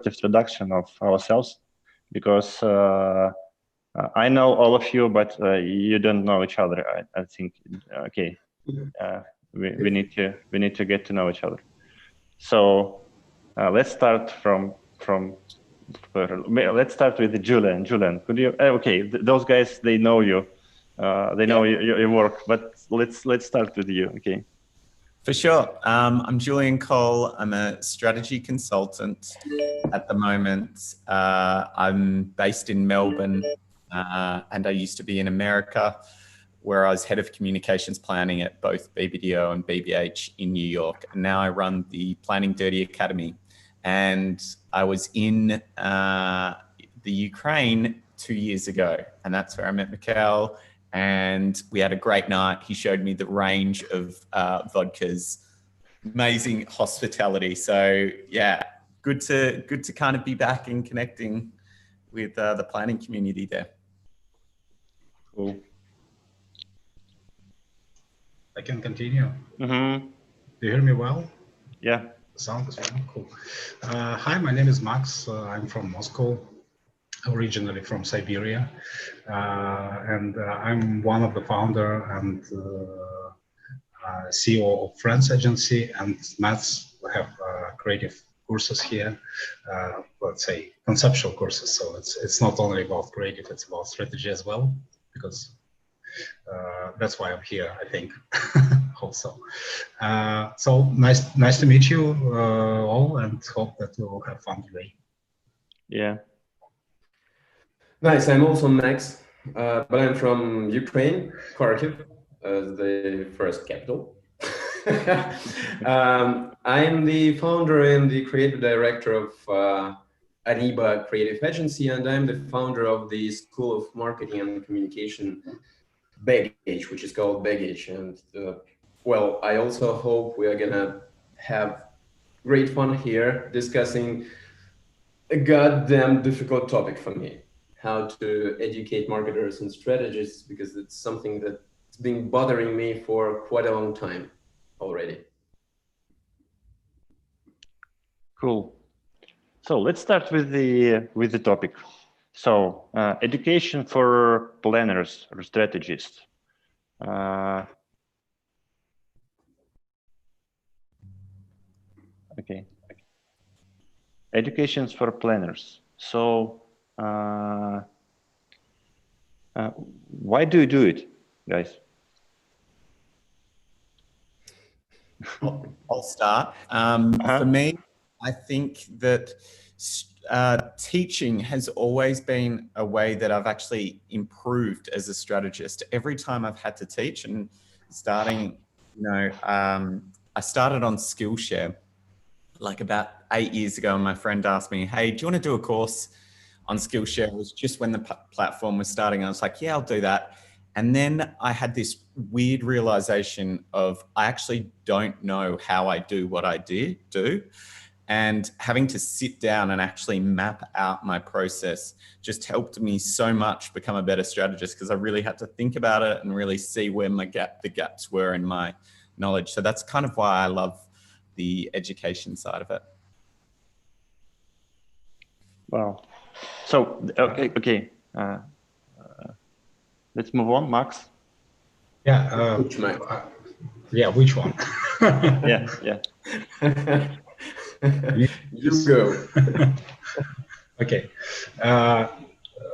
introduction of ourselves, because I know all of you, but you don't know each other. I think. Okay, we need to get to know each other. So let's start let's start with Julian. Julian, could you? Okay, those guys, they know you. They know your work, but let's start with you. Okay. For sure. I'm Julian Cole. I'm a strategy consultant at the moment. I'm based in Melbourne, and I used to be in America, where I was head of communications planning at both BBDO and BBH in New York. And now I run the Planning Dirty Academy. And I was in the Ukraine 2 years ago, and that's where I met Mikhail. And we had a great night. He showed me the range of vodkas, amazing hospitality. So yeah, good to kind of be back and connecting with the planning community there. Cool. I can continue. Mm-hmm. Do you hear me well? Yeah. The sound is well. Cool. Hi, my name is Max. I'm from Moscow, originally from Siberia, and I'm one of the founder and CEO of Friends Agency and Maths. We have creative courses here, let's say conceptual courses. So it's not only about creative, it's about strategy as well, because that's why I'm here, I think. Also, so nice to meet you all, and hope that we will have fun today. Yeah. Nice. I'm also Max, but I'm from Ukraine, Kharkiv, the first capital. I'm the founder and the creative director of Ariba Creative Agency, and I'm the founder of the School of Marketing and Communication Baggage, which is called Baggage. And well, I also hope we are gonna have great fun here discussing a goddamn difficult topic for me: how to educate marketers and strategists, because it's something that's been bothering me for quite a long time already. Cool. So let's start with the topic. So education for planners or strategists. Okay. Educations for planners. So why do you do it, guys? I'll start. For me, I think that teaching has always been a way that I've actually improved as a strategist. Every time I've had to teach, and starting, I started on Skillshare like about 8 years ago, and my friend asked me, hey, do you want to do a course on Skillshare? It was just when the platform was starting. I was like, yeah, I'll do that. And then I had this weird realization of I actually don't know how I do what I do. And having to sit down and actually map out my process just helped me so much become a better strategist, because I really had to think about it and really see where the gaps were in my knowledge. So that's kind of why I love the education side of it. Wow. So, okay. Let's move on, Max. Yeah. Which one? Yeah. You go. Okay.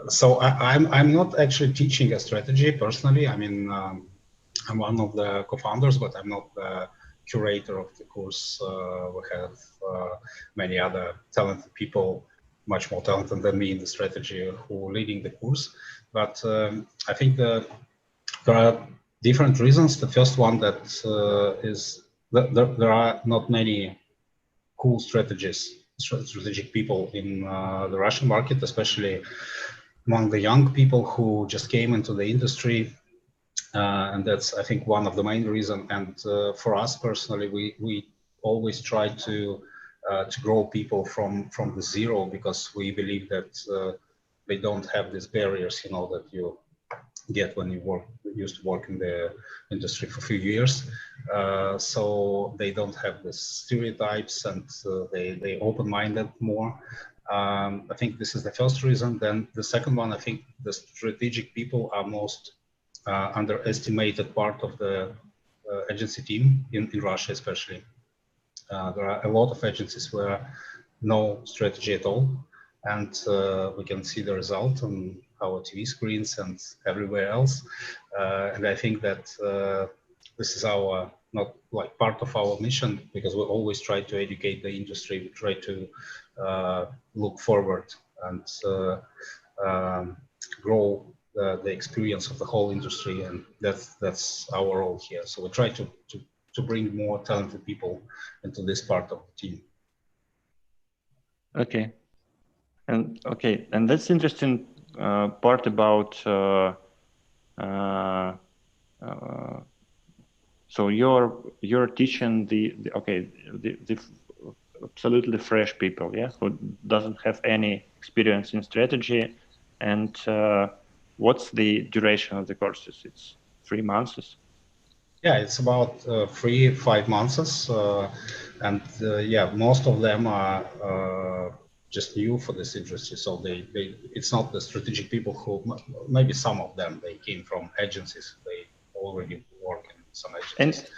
So I'm not actually teaching a strategy personally. I mean, I'm one of the co-founders, but I'm not the curator of the course. We have many other talented people, much more talented than me in the strategy, who are leading the course. But I think there are different reasons. The first one that is that there are not many cool strategic people in the Russian market, especially among the young people who just came into the industry. And that's, I think, one of the main reasons. And for us personally, we always try to grow people from the zero, because we believe that they don't have these barriers, that you get when you used to work in the industry for a few years. So they don't have the stereotypes, and they open-minded more. I think this is the first reason. Then the second one, I think the strategic people are most underestimated part of the agency team in Russia, especially. There are a lot of agencies where no strategy at all, and we can see the result on our TV screens and everywhere else. And I think that this is our not like part of our mission, because we always try to educate the industry. We try to look forward and grow the experience of the whole industry, and that's our role here. So we try to bring more talented people into this part of the team. Okay, and that's interesting part about. So you're teaching the absolutely fresh people, yeah, who doesn't have any experience in strategy, and what's the duration of the courses? It's 3 months. Yeah, it's about 3-5 months, and yeah, most of them are just new for this industry. So it's not the strategic people who, maybe some of them, they came from agencies. They already work in some agencies.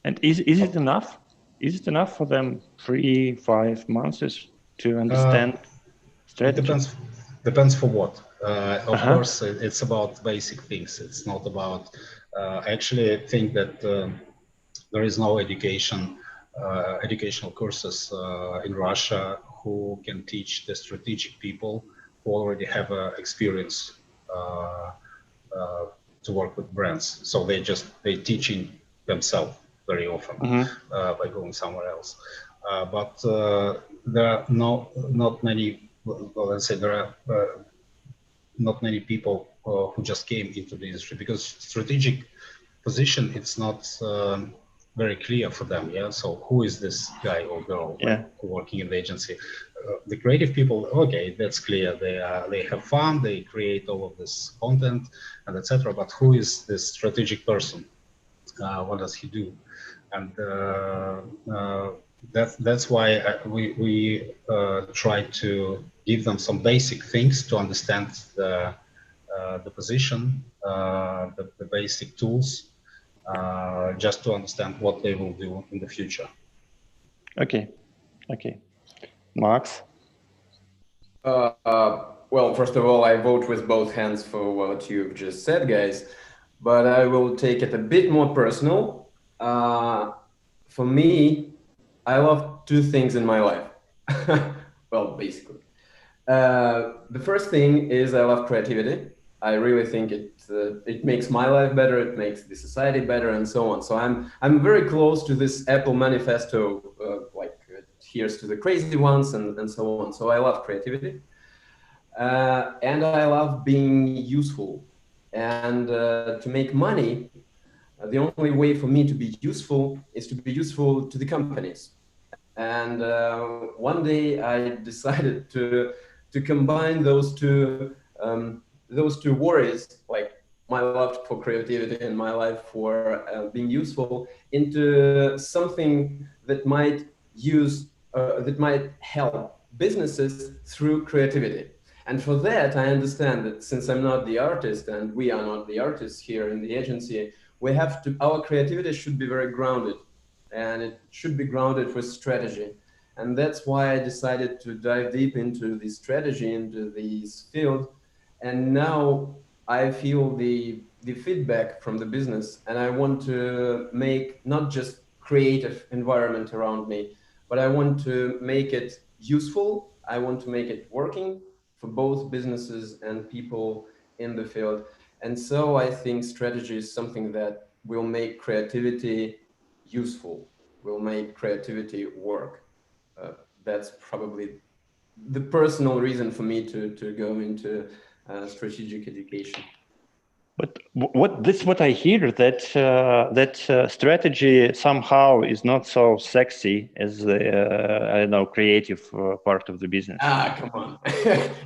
And is it enough? Is it enough for them 3-5 months to understand strategy? It depends for what. Of course, it's about basic things. It's not about. I actually think that there is no educational courses in Russia who can teach the strategic people who already have experience to work with brands. So they teaching themselves very often by going somewhere else. But there are not many. Well, let's say there are not many people who just came into the industry, because strategic position, it's not very clear for them. Yeah. So who is this guy or girl who working in the agency? The creative people, okay, that's clear. They have fun. They create all of this content and etc. But who is this strategic person? What does he do? And that's why we try to give them some basic things to understand the position, the basic tools, just to understand what they will do in the future. Okay. Max? Well, first of all, I vote with both hands for what you've just said, guys, but I will take it a bit more personal. For me, I love two things in my life. Well, basically. The first thing is I love creativity. I really think it makes my life better, it makes the society better, and so on. So I'm very close to this Apple manifesto, here's to the crazy ones and so on. So I love creativity. And I love being useful. And to make money, the only way for me to be useful is to be useful to the companies. And one day I decided to combine those two worries, like my love for creativity and my life for being useful, into something that might help businesses through creativity. And for that, I understand that since I'm not the artist and we are not the artists here in the agency, our creativity should be very grounded, and it should be grounded with strategy. And that's why I decided to dive deep into the strategy, into this field. And now I feel the feedback from the business, and I want to make not just creative environment around me, but I want to make it useful. I want to make it working for both businesses and people in the field. And so I think strategy is something that will make creativity useful, will make creativity work. That's probably the personal reason for me to go into strategic education. But what I hear that strategy somehow is not so sexy as the creative part of the business. Come on!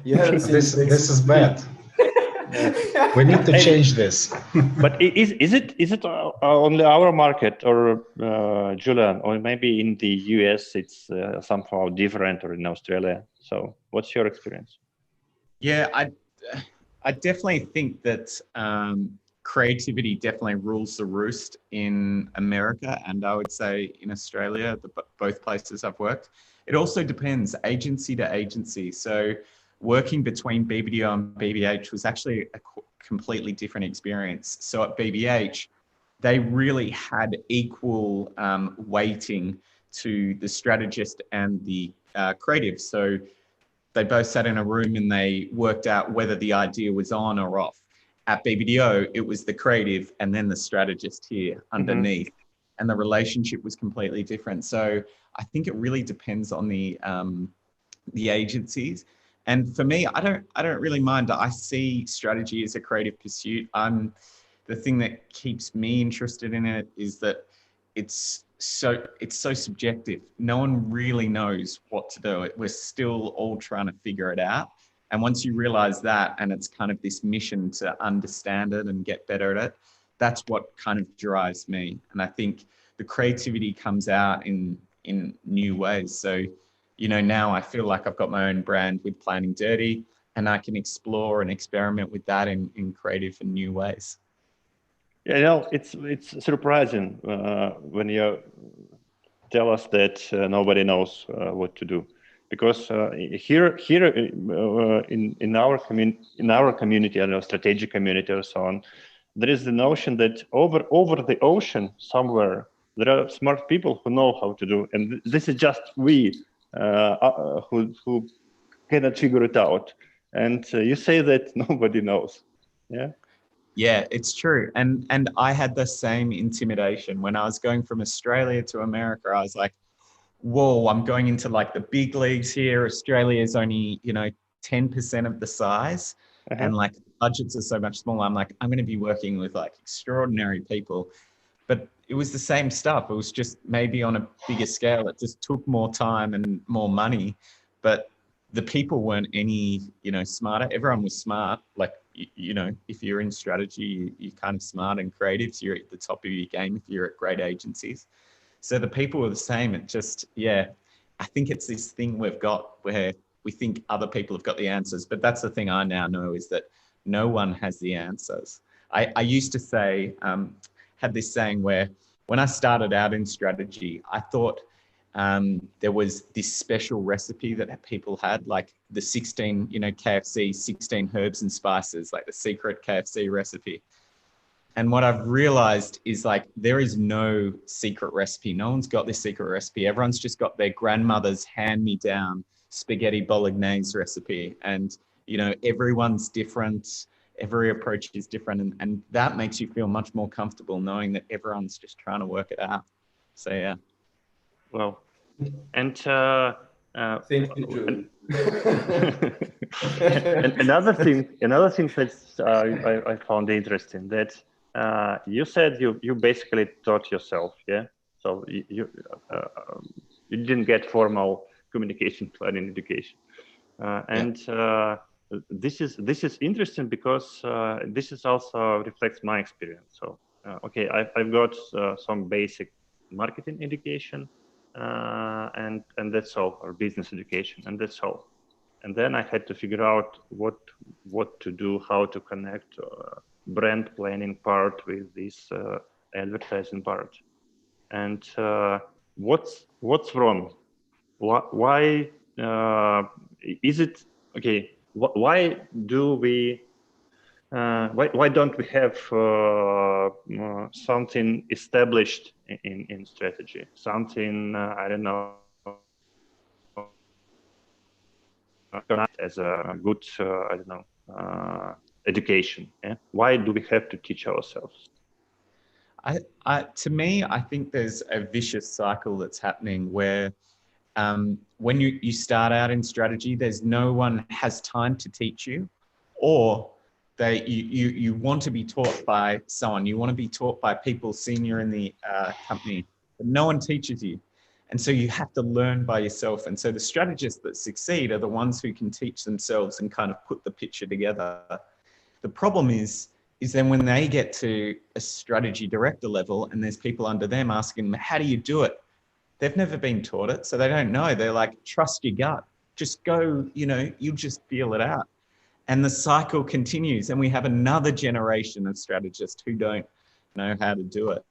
You haven't seen this is bad. We need to change this. But is it only our market, or Julian, or maybe in the US it's somehow different, or in Australia? So what's your experience? Yeah, I definitely think that creativity definitely rules the roost in America, and I would say in Australia, both places I've worked. It also depends agency to agency. So working between BBDO and BBH was actually a completely different experience. So at BBH, they really had equal weighting to the strategist and the creative. So they both sat in a room and they worked out whether the idea was on or off. At BBDO, it was the creative and then the strategist here underneath, and the relationship was completely different. So I think it really depends on the agencies. And for me, I don't really mind. I see strategy as a creative pursuit. The thing that keeps me interested in it is that it's so subjective. No one really knows what to do. We're still all trying to figure it out. And once you realize that, and it's kind of this mission to understand it and get better at it, that's what kind of drives me. And I think the creativity comes out in new ways. So, you know, now I feel like I've got my own brand with Planning Dirty, and I can explore and experiment with that in creative and new ways. Yeah, you know, it's surprising when you tell us that nobody knows what to do, because here in our community, I know, strategic community or so on, there is the notion that over the ocean somewhere there are smart people who know how to do, and this is just we who cannot figure it out. And you say that nobody knows, yeah. Yeah, it's true. And I had the same intimidation when I was going from Australia to America. I was like, whoa, I'm going into like the big leagues here. Australia is only, 10% of the size, and like budgets are so much smaller. I'm like, I'm going to be working with like extraordinary people. But it was the same stuff. It was just maybe on a bigger scale. It just took more time and more money. But the people weren't any, smarter. Everyone was smart. Like, if you're in strategy, you're kind of smart and creative. So you're at the top of your game if you're at great agencies. So the people were the same. It just, I think it's this thing we've got where we think other people have got the answers. But that's the thing I now know, is that no one has the answers. I used to say, had this saying where when I started out in strategy, I thought there was this special recipe that people had, like the 16, KFC, 16 herbs and spices, like the Secret Kfc Recipe. And what I've realized is like, there is no secret recipe. No one's got this secret recipe. Everyone's just got their grandmother's hand-me-down spaghetti bolognese recipe. And, everyone's different. Every approach is different. And that makes you feel much more comfortable knowing that everyone's just trying to work it out. So, yeah. Well, and thank you, Julian. and another thing that I found interesting, that you said you basically taught yourself, yeah. So you didn't get formal communication planning education, and this is interesting because this is also reflects my experience. So okay, I've got some basic marketing education. And that's all, or business education, and that's all. And then I had to figure out what to do, how to connect brand planning part with this advertising part. And what's wrong? Why is it okay? Why do we? Why don't we have something established in strategy? Something I don't know, as a good I don't know education. Yeah? Why do we have to teach ourselves? To me, I think there's a vicious cycle that's happening where when you start out in strategy, there's no one has time to teach you, or you want to be taught by someone. You want to be taught by people senior in the company, but no one teaches you. And so you have to learn by yourself. And so the strategists that succeed are the ones who can teach themselves and kind of put the picture together. The problem is then when they get to a strategy director level and there's people under them asking them, how do you do it? They've never been taught it, so they don't know. They're like, trust your gut. Just go, you'll just feel it out. And the cycle continues, and we have another generation of strategists who don't know how to do it.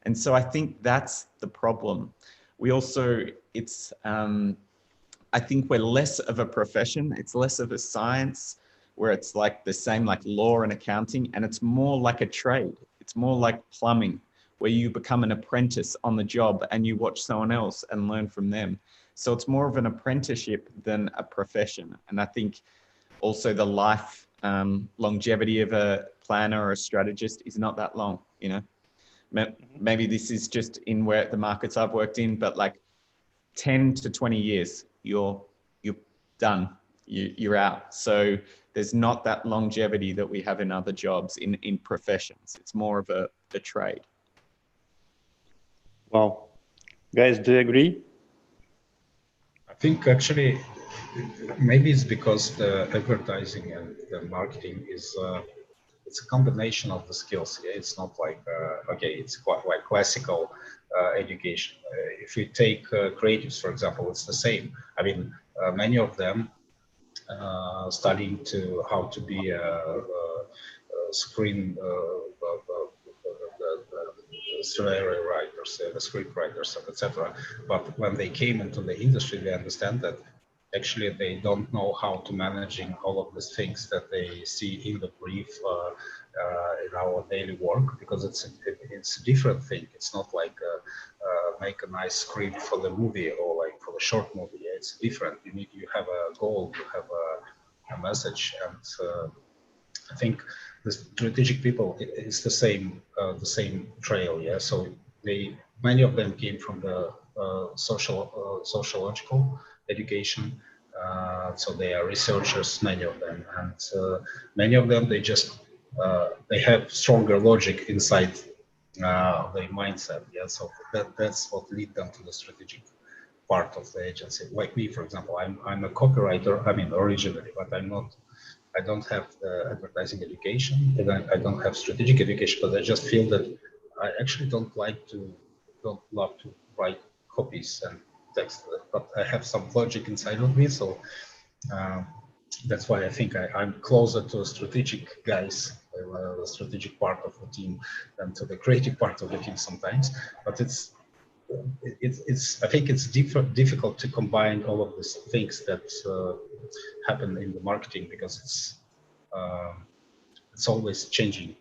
And so I think that's the problem. We also, I think we're less of a profession. It's less of a science where it's like the same like law and accounting, and it's more like a trade. It's more like plumbing, where you become an apprentice on the job and you watch someone else and learn from them. So it's more of an apprenticeship than a profession. And I think also the life longevity of a planner or a strategist is not that long, Maybe this is just in where the markets I've worked in, but like 10 to 20 years, you're done, you're out. So there's not that longevity that we have in other jobs in professions. It's more of a trade. Wow. Guys, do you agree? I think actually, maybe it's because the advertising and the marketing is, it's a combination of the skills. Yeah? It's not like, it's quite like classical education. If you take creatives, for example, it's the same. I mean, many of them studying to how to be a screen scenario writers, the script writers, etc. But when they came into the industry, they understand that actually they don't know how to managing all of these things that they see in the brief in our daily work, because it's a different thing. It's not like make a nice script for the movie or like for the short movie. It's different. You have a goal, you have a message, and I think the strategic people, it's the same trail. Yeah. So many of them came from the sociological education. So they are researchers, many of them, and many of them, they have stronger logic inside their mindset. Yeah. So that's what lead them to the strategic part of the agency. Like me, for example, I'm a copywriter. I mean, originally, but I don't have the advertising education, and I don't have strategic education, but I just feel that I actually don't love to write copies and text, but I have some logic inside of me. So that's why I think I'm closer to the strategic guys, the strategic part of the team, than to the creative part of the team sometimes. But I think it's difficult to combine all of these things that happen in the marketing, because it's always changing.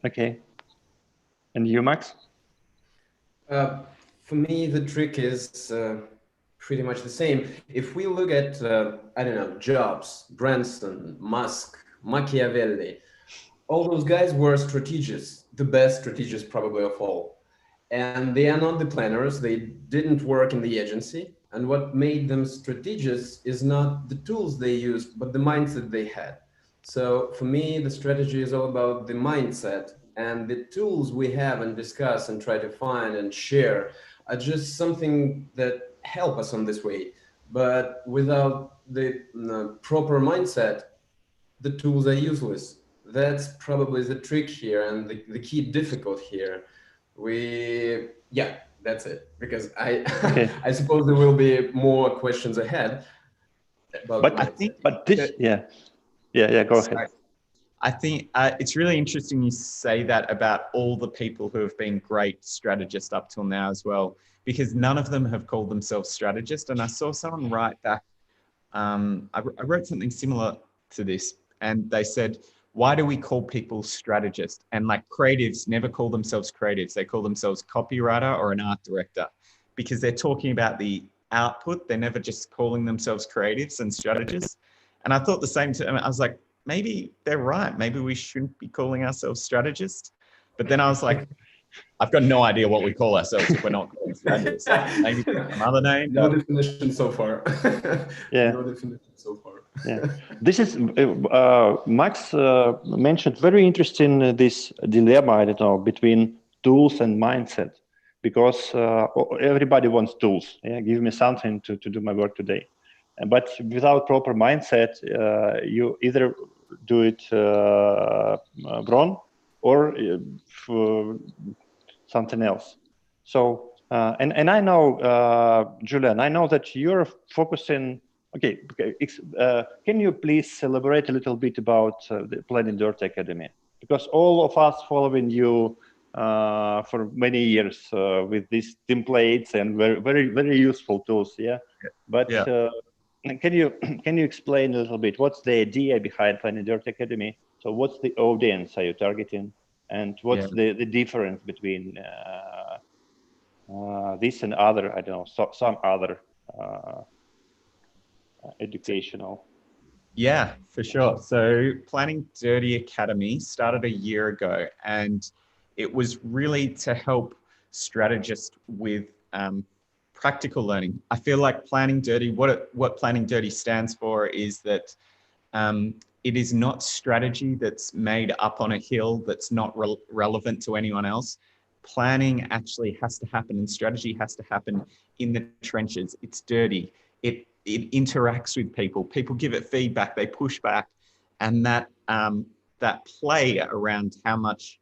Okay. And you, Max? For me, the trick is pretty much the same. If we look at, I don't know, Jobs, Branson, Musk, Machiavelli, all those guys were strategists, the best strategists probably of all. And they are not the planners. They didn't work in the agency. And what made them strategists is not the tools they used, but the mindset they had. So for me, the strategy is all about the mindset, and the tools we have and discuss and try to find and share are just something that help us on this way. But without the proper mindset, the tools are useless. That's probably the trick here and the key difficult here. That's it, because I suppose there will be more questions ahead. Go ahead. I think it's really interesting you say that about all the people who have been great strategists up till now as well, because none of them have called themselves strategists. And I saw someone write back, I wrote something similar to this, and they said, why do we call people strategists? And like creatives never call themselves creatives. They call themselves copywriter or an art director, because they're talking about the output. They're never just calling themselves creatives and strategists. And I thought the same to, I was like, maybe they're right. Maybe we shouldn't be calling ourselves strategists. But then I was like, I've got no idea what we call ourselves if we're not calling strategists. Maybe another name. No definition so far. No definition so far. This is Max mentioned very interesting this dilemma, I don't know, between tools and mindset, because everybody wants tools. Give me something to do my work today. But without proper mindset, you either do it wrong or something else. So And I know, Julian, I know that you're focusing. Okay, can you please elaborate a little bit about the Planning Dirty Academy? Because all of us following you for many years with these templates and very useful tools. Yeah, but can you explain a little bit what's the idea behind Planning Dirty Academy? So what's the audience are you targeting, and what's the difference between this and other, I don't know, some other educational? Yeah, for sure. So Planning Dirty Academy started a year ago, and it was really to help strategists with practical learning. I feel like Planning Dirty, what Planning Dirty stands for is that it is not strategy that's made up on a hill that's not relevant to anyone else. Planning actually has to happen, and strategy has to happen in the trenches. It's dirty. It interacts with people. People give it feedback. They push back, and that play around how much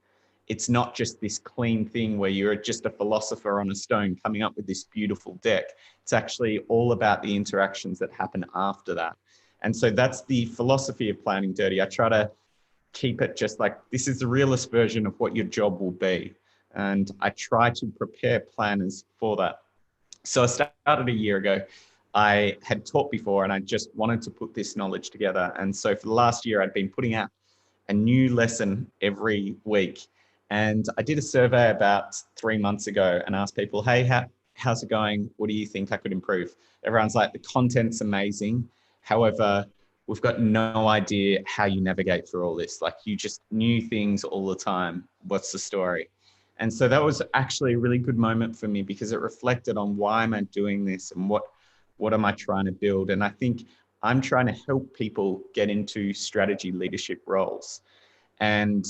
it's not just this clean thing where you're just a philosopher on a stone coming up with this beautiful deck. It's actually all about the interactions that happen after that. And so that's the philosophy of Planning Dirty. I try to keep it just like, this is the realest version of what your job will be. And I try to prepare planners for that. So I started a year ago. I had taught before, and I just wanted to put this knowledge together. And so for the last year, I'd been putting out a new lesson every week. And I did a survey about 3 months ago and asked people, hey, how's it going? What do you think I could improve? Everyone's like, the content's amazing. However, we've got no idea how you navigate through all this. Like, you just new things all the time. What's the story? And so that was actually a really good moment for me, because it reflected on why am I doing this and what am I trying to build? And I think I'm trying to help people get into strategy leadership roles. And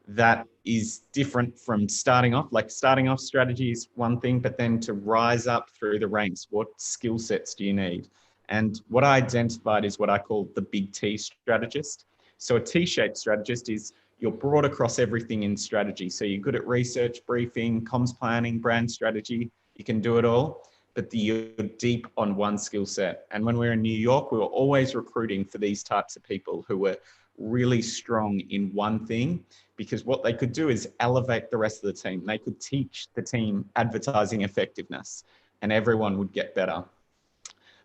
that is different from starting off. Like, starting off strategy is one thing, but then to rise up through the ranks, what skill sets do you need? And what I identified is what I call the big T strategist. So a T-shaped strategist is you're broad across everything in strategy. So you're good at research, briefing, comms planning, brand strategy. You can do it all, but you're deep on one skill set. And when we were in New York, we were always recruiting for these types of people who were really strong in one thing, because what they could do is elevate the rest of the team. They could teach the team advertising effectiveness, and everyone would get better.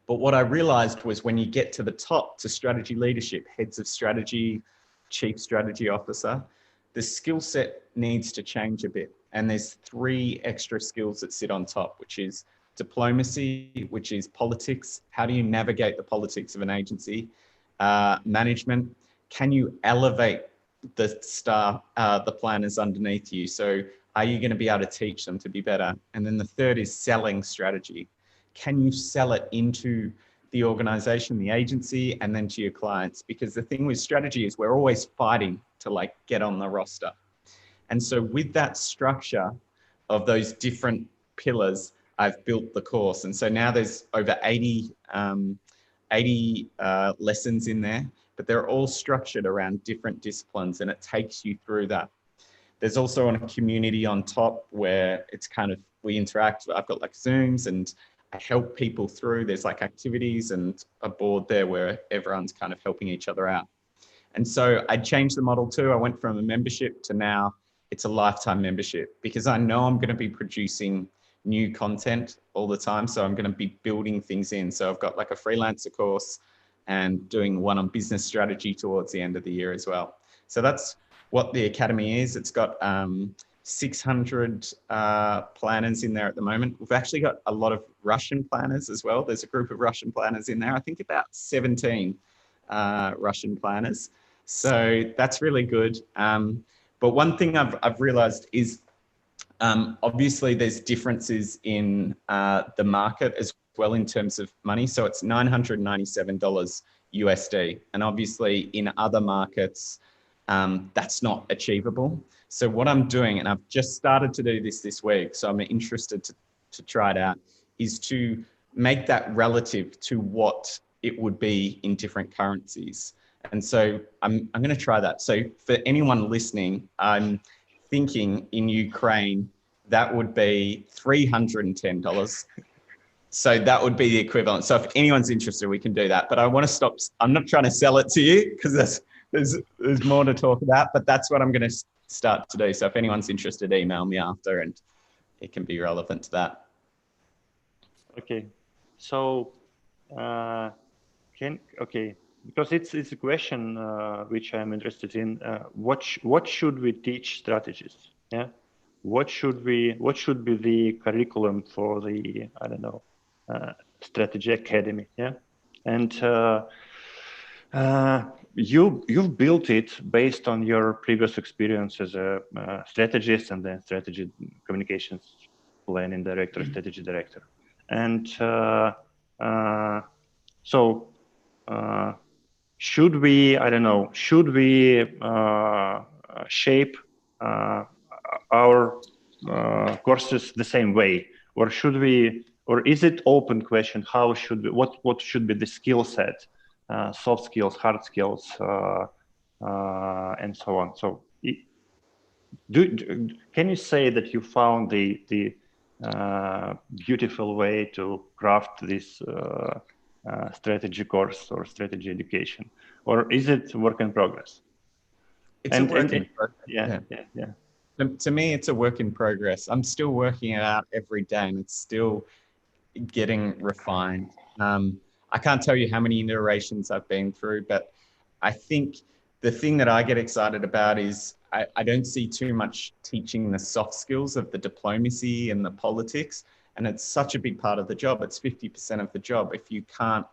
But what I realized was, when you get to the top, to strategy leadership, heads of strategy, chief strategy officer, the skill set needs to change a bit. And there's 3 extra skills that sit on top, which is diplomacy, which is politics. How do you navigate the politics of an agency? Management. Can you elevate the staff, the planners underneath you? So are you going to be able to teach them to be better? And then the 3rd is selling strategy. Can you sell it into the organization, the agency, and then to your clients? Because the thing with strategy is we're always fighting to like get on the roster. And so with that structure of those different pillars, I've built the course. And so now there's over 80 lessons in there, but they're all structured around different disciplines, and it takes you through that. There's also a community on top where it's kind of, we interact. I've got like Zooms, and I help people through. There's like activities and a board there where everyone's kind of helping each other out. And so I changed the model too. I went from a membership to now it's a lifetime membership, because I know I'm going to be producing new content all the time. So I'm going to be building things in. So I've got like a freelancer course and doing one on business strategy towards the end of the year as well. So that's what the Academy is. It's got 600 planners in there at the moment. We've actually got a lot of Russian planners as well. There's a group of Russian planners in there. I think about 17 Russian planners. So that's really good. But one thing I've realized is obviously there's differences in the market as well in terms of money. So it's $997 USD. And obviously in other markets, that's not achievable. So what I'm doing, and I've just started to do this week, so I'm interested to try it out, is to make that relative to what it would be in different currencies. And so I'm going to try that. So for anyone listening, I'm thinking in Ukraine, that would be $310. So that would be the equivalent. So if anyone's interested, we can do that. But I want to stop. I'm not trying to sell it to you because there's more to talk about, but that's what I'm going to start to do. So if anyone's interested, email me after and it can be relevant to that. Okay. So, because it's a question which I'm interested in. What should we teach strategists? Yeah. What should be the curriculum for the, I don't know, strategy academy? Yeah. And you've built it based on your previous experience as a strategist and then strategy communications planning director, strategy director. And so should we, I don't know, should we shape our courses the same way, or should we, or is it open question? How should we, what should be the skill set, soft skills, hard skills, and so on? So can you say that you found the beautiful way to craft this strategy course or strategy education, or is it work in progress? It's a work in progress. Yeah. To me, it's a work in progress. I'm still working it out every day, and it's still getting refined. I can't tell you how many iterations I've been through, but I think the thing that I get excited about is I don't see too much teaching the soft skills of the diplomacy and the politics, and it's such a big part of the job. It's 50% of the job. If you can't,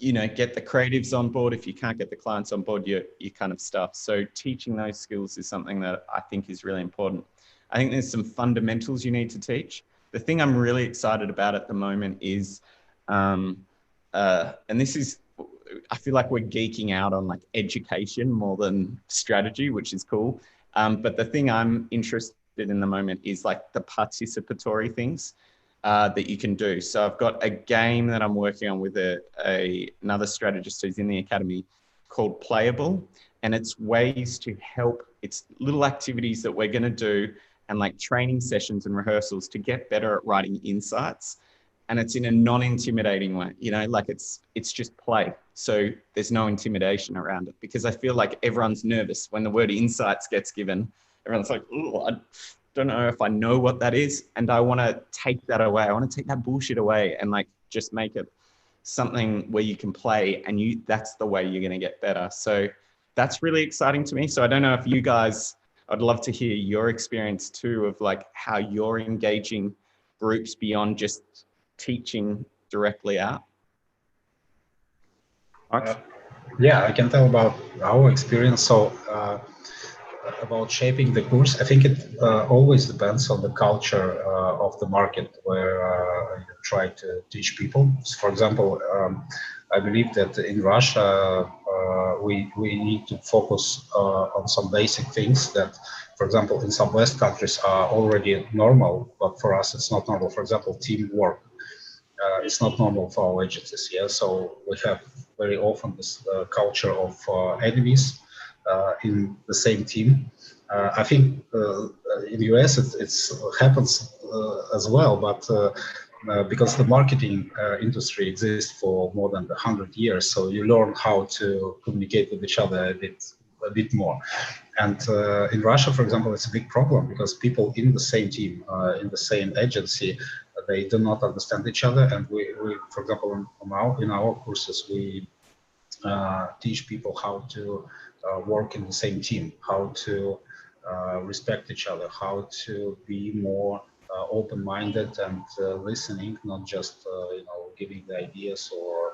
get the creatives on board, if you can't get the clients on board, you're kind of stuffed. So teaching those skills is something that I think is really important. I think there's some fundamentals you need to teach. The thing I'm really excited about at the moment is, and this is, I feel like we're geeking out on like education more than strategy, which is cool. But the thing I'm interested in the moment is like the participatory things that you can do. So I've got a game that I'm working on with another strategist who's in the academy called Playable. And it's ways to help, it's little activities that we're going to do and like training sessions and rehearsals to get better at writing insights. And it's in a non-intimidating way, like it's just play. So there's no intimidation around it, because I feel like everyone's nervous when the word insights gets given. Everyone's like, oh, I don't know if I know what that is. And I want to take that away. I want to take that bullshit away and like just make it something where you can play, and that's the way you're going to get better. So that's really exciting to me. So I don't know if you guys, I'd love to hear your experience too of like how you're engaging groups beyond just teaching directly out. Yeah, I can tell about our experience. So about shaping the course, I think it always depends on the culture of the market where you try to teach people. So for example, I believe that in Russia, we need to focus on some basic things that, for example, in some West countries are already normal, but for us it's not normal. For example, teamwork. It's not normal for our agencies. Yeah, so we have very often this culture of enemies in the same team. I think in the US it happens as well, but because the marketing industry exists for more than 100 years, so you learn how to communicate with each other a bit more. And in Russia, for example, it's a big problem because people in the same team, in the same agency, they do not understand each other. And we for example, in our courses, we teach people how to work in the same team, how to respect each other, how to be more open-minded and listening, not just giving the ideas or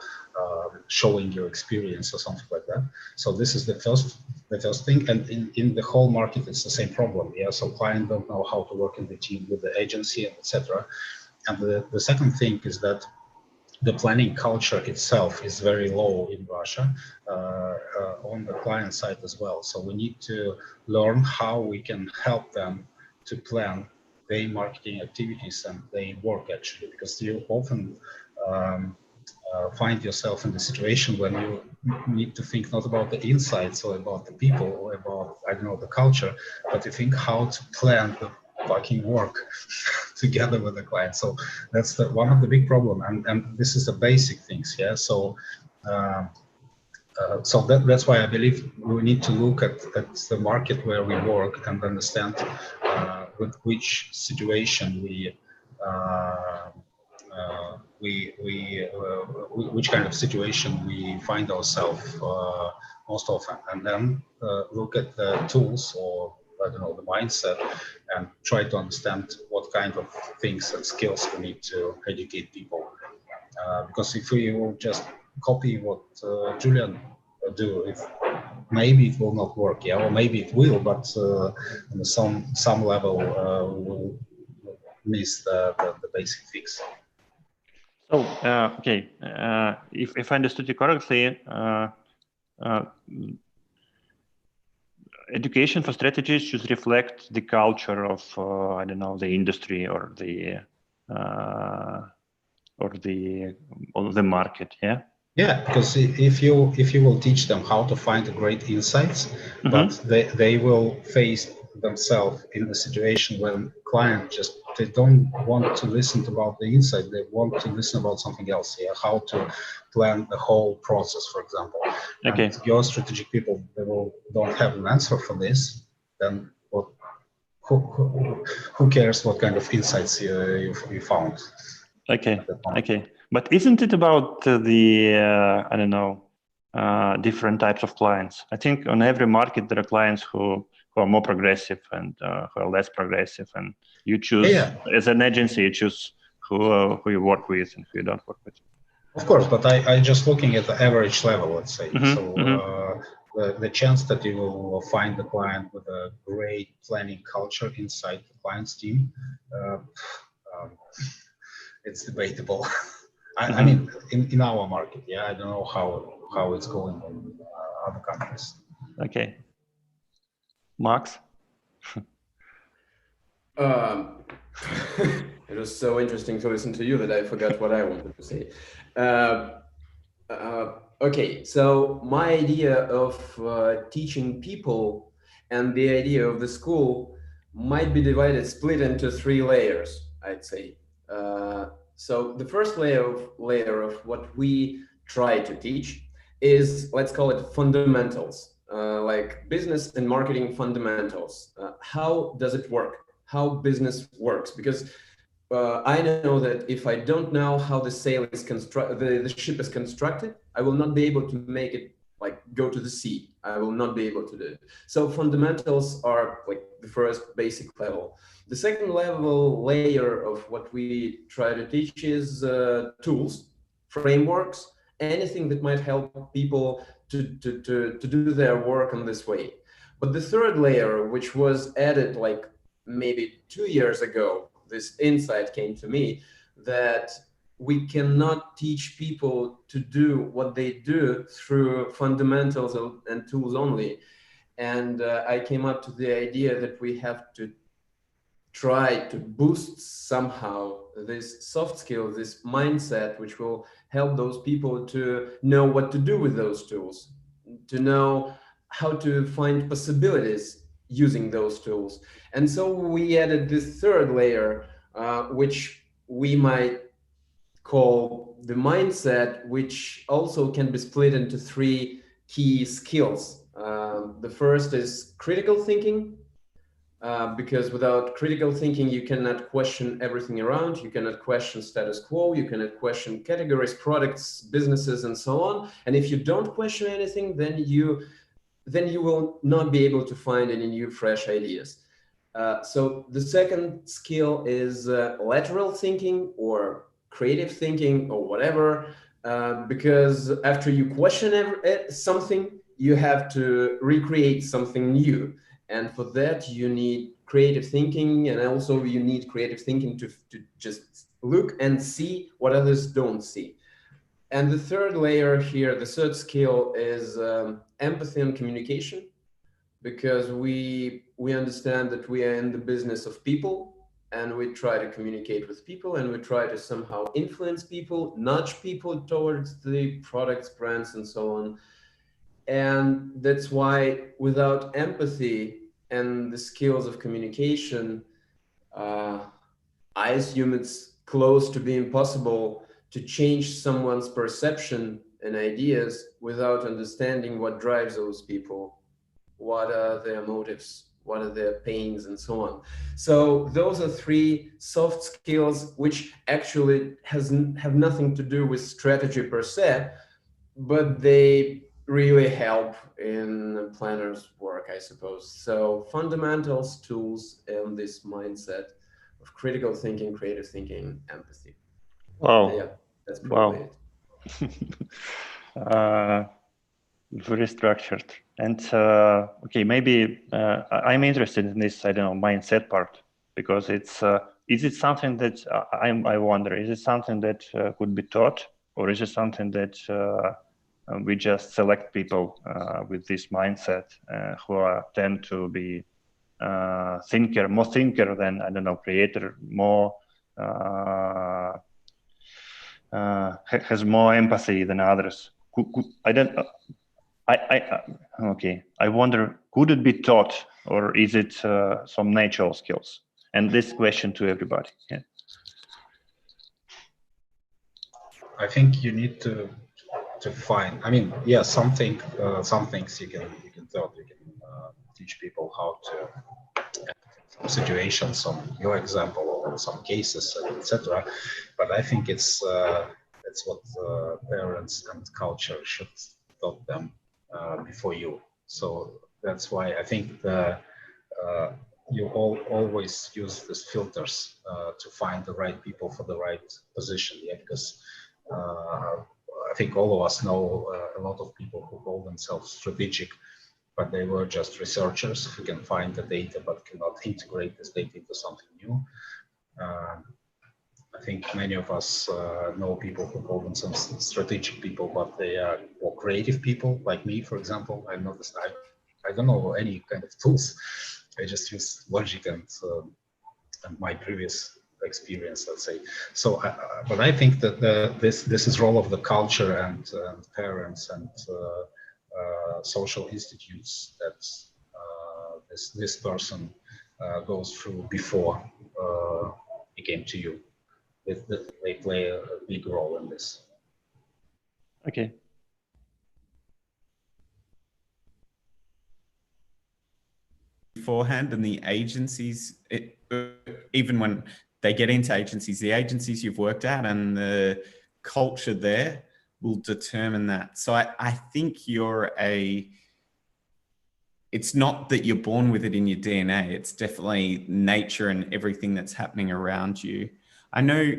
showing your experience or something like that. So this is the first thing, and in the whole market it's the same problem. Yeah, so clients don't know how to work in the team with the agency, etc. And the second thing is that the planning culture itself is very low in Russia on the client side as well. So we need to learn how we can help them to plan their marketing activities and their work, actually, because you often find yourself in the situation when you need to think not about the insights or about the people or about, I don't know, the culture, but you think how to plan the fucking work together with the client. So that's one of the big problem, and this is the basic things. Yeah. So that's why I believe we need to look at the market where we work and understand with which situation which kind of situation we find ourselves most often, and then look at the tools, or I don't know, the mindset, and try to understand what kind of things and skills we need to educate people. Because if we will just copy what Julian do, maybe it will not work, yeah, or maybe it will, but on some level we'll miss the basic fix. So okay, if I understood you correctly, education for strategies should reflect the culture of I don't know, the industry or the market. Yeah. Yeah, because if you will teach them how to find great insights, but they will face themselves in a situation when client they don't want to listen about the insight, they want to listen about something else. Yeah, how to plan the whole process, for example. Okay. And your strategic people, they don't have an answer for this. Then what? Who cares what kind of insights you found? Okay. Okay. But isn't it about I don't know, different types of clients? I think on every market there are clients who are more progressive and who are less progressive, and you choose as an agency, you choose who you work with and who you don't work with. Of course, but I just looking at the average level, let's say. The chance that you will find the client with a great planning culture inside the client's team, it's debatable. I mean, in our market, yeah, I don't know how it's going in other countries. Okay, Max. It was so interesting to listen to you that I forgot what I wanted to say. Okay, so my idea of teaching people and the idea of the school might be split into 3 layers, I'd say. So the first layer of what we try to teach is, let's call it fundamentals, like business and marketing fundamentals. How does it work? How business works? Because I know that if I don't know how the sail is the ship is constructed, I will not be able to make it like go to the sea. I will not be able to do it. So fundamentals are like the first basic level. The second layer of what we try to teach is tools, frameworks, anything that might help people to do their work in this way. But the third layer, which was added like maybe 2 years ago, this insight came to me that we cannot teach people to do what they do through fundamentals and tools only. And I came up to the idea that we have to try to boost somehow this soft skill, this mindset, which will help those people to know what to do with those tools, to know how to find possibilities using those tools. And so we added this third layer, which we might call the mindset, which also can be split into 3 key skills. The first is critical thinking, because without critical thinking, you cannot question everything around. You cannot question status quo. You cannot question categories, products, businesses, and so on. And if you don't question anything, then you will not be able to find any new, fresh ideas. So the second skill is lateral thinking or creative thinking or whatever, because after you question something, you have to recreate something new. And for that, you need creative thinking, and also you need creative thinking to just look and see what others don't see. And the third layer here, the third skill is empathy and communication, because we understand that we are in the business of people, and we try to communicate with people, and we try to somehow influence people, nudge people towards the products, brands, and so on. And that's why without empathy and the skills of communication, I assume it's close to being possible to change someone's perception and ideas without understanding what drives those people, what are their motives, what are their pains, and so on. So those are 3 soft skills which actually have nothing to do with strategy per se, but they really help in planners' work, I suppose. So fundamentals, tools, and this mindset of critical thinking, creative thinking, empathy. Wow. Yeah, that's probably it. Very structured. And okay, maybe I'm interested in this, I don't know, mindset part, because it's, is it something that I wonder, is it something that could be taught, or is it something that we just select people with this mindset who tend to be more thinker than, I don't know, creator, more has more empathy than others? I don't. Okay. I wonder, could it be taught, or is it some natural skills? And this question to everybody. Yeah. I think you need to find. I mean, yeah, some things you can taught. You can teach people how to some situations, some your example, or some cases, etc. But I think it's what parents and culture should taught them before you. So that's why I think you always use these filters to find the right people for the right position. Yeah, because I think all of us know a lot of people who call themselves strategic, but they were just researchers who can find the data but cannot integrate this data into something new. I think many of us know people who call themselves strategic people, but they are more creative people, like me, for example. I noticed I don't know any kind of tools. I just use logic and my previous experience, let's say. So, but I think that this is role of the culture and parents and social institutes that this person goes through before he came to you. They play a big role in this. Okay. Beforehand, and the agencies, even when they get into agencies, the agencies you've worked at and the culture there will determine that. So I think it's not that you're born with it in your DNA. It's definitely nature and everything that's happening around you. I know,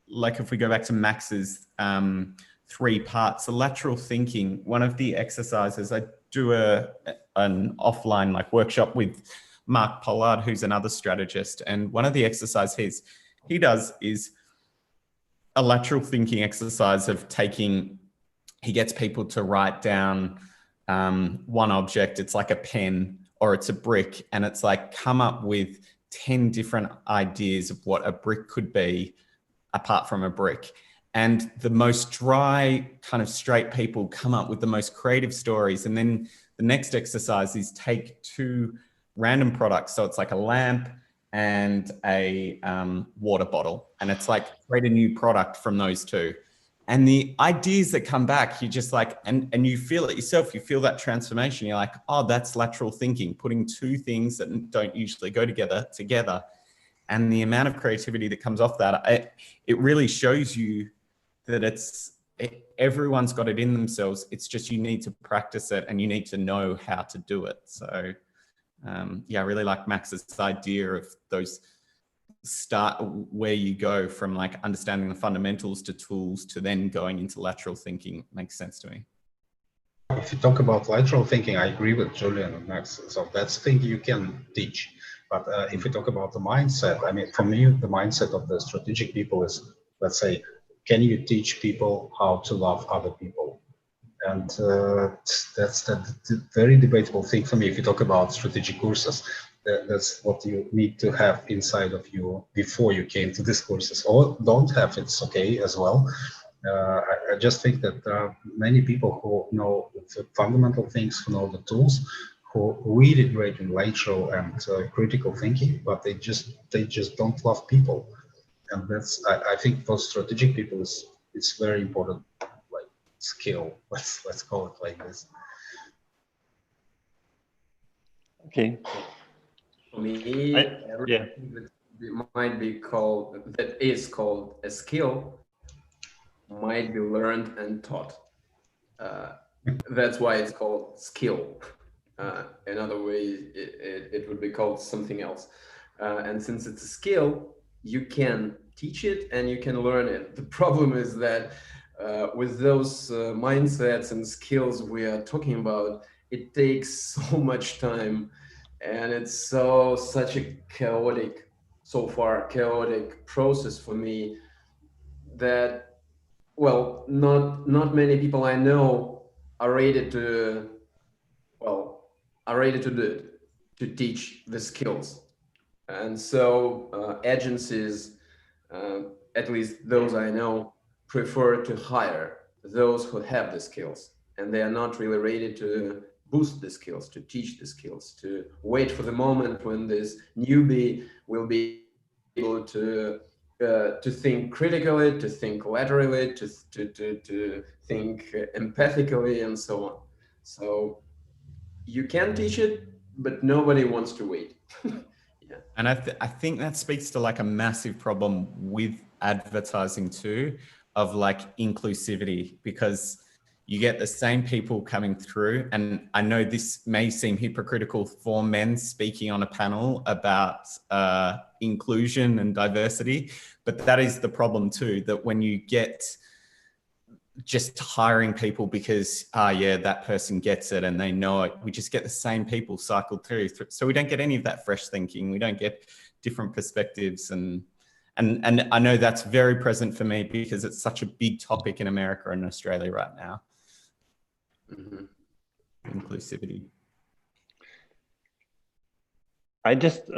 like if we go back to Max's 3 parts, the lateral thinking, one of the exercises, I do an offline like workshop with Mark Pollard, who's another strategist. And one of the exercises he does is a lateral thinking exercise of he gets people to write down one object. It's like a pen or it's a brick, and it's like come up with 10 different ideas of what a brick could be apart from a brick. And the most dry, kind of straight people come up with the most creative stories. And then the next exercise is take 2 random products. So it's like a lamp and a water bottle. And it's like create a new product from those 2. And the ideas that come back, you just like, and you feel it yourself, you feel that transformation. You're like, oh, that's lateral thinking, putting 2 things that don't usually go together. And the amount of creativity that comes off that, it really shows you that everyone's got it in themselves. It's just you need to practice it and you need to know how to do it. So yeah, I really like Max's idea of those start where you go from like understanding the fundamentals to tools to then going into lateral thinking. Makes sense to me. If you talk about lateral thinking, I agree with Julian and Max. So that's thing you can teach. But if we talk about the mindset, I mean, for me, the mindset of the strategic people is, let's say, can you teach people how to love other people? And that's the very debatable thing for me. If you talk about strategic courses, that's what you need to have inside of you before you came to these courses. Or don't have, it's okay as well. I just think that there are many people who know the fundamental things, who know the tools, who really great in lateral and critical thinking, but they just don't love people, and that's I think for strategic people it's very important, like skill. Let's call it like this. Okay. For me, yeah. that is called a skill might be learned and taught. That's why it's called skill. In other ways, it would be called something else. And since it's a skill, you can teach it and you can learn it. The problem is that with those mindsets and skills we are talking about, it takes so much time, and it's such a chaotic, so far chaotic process for me that, well, not many people I know are ready to do it, to teach the skills. And so agencies, at least those I know, prefer to hire those who have the skills, and they are not really ready to boost the skills, to teach the skills, to wait for the moment when this newbie will be able to think critically, to think laterally, to think empathically, and so on. So you can teach it, but nobody wants to wait. Yeah. And I think that speaks to like a massive problem with advertising too, of like inclusivity, because you get the same people coming through. And I know this may seem hypocritical for men speaking on a panel about inclusion and diversity, but that is the problem too, that when you get just hiring people because, yeah, that person gets it and they know it, we just get the same people cycled through. So we don't get any of that fresh thinking. We don't get different perspectives. And I know that's very present for me because it's such a big topic in America and Australia right now. Mm-hmm. Inclusivity. I just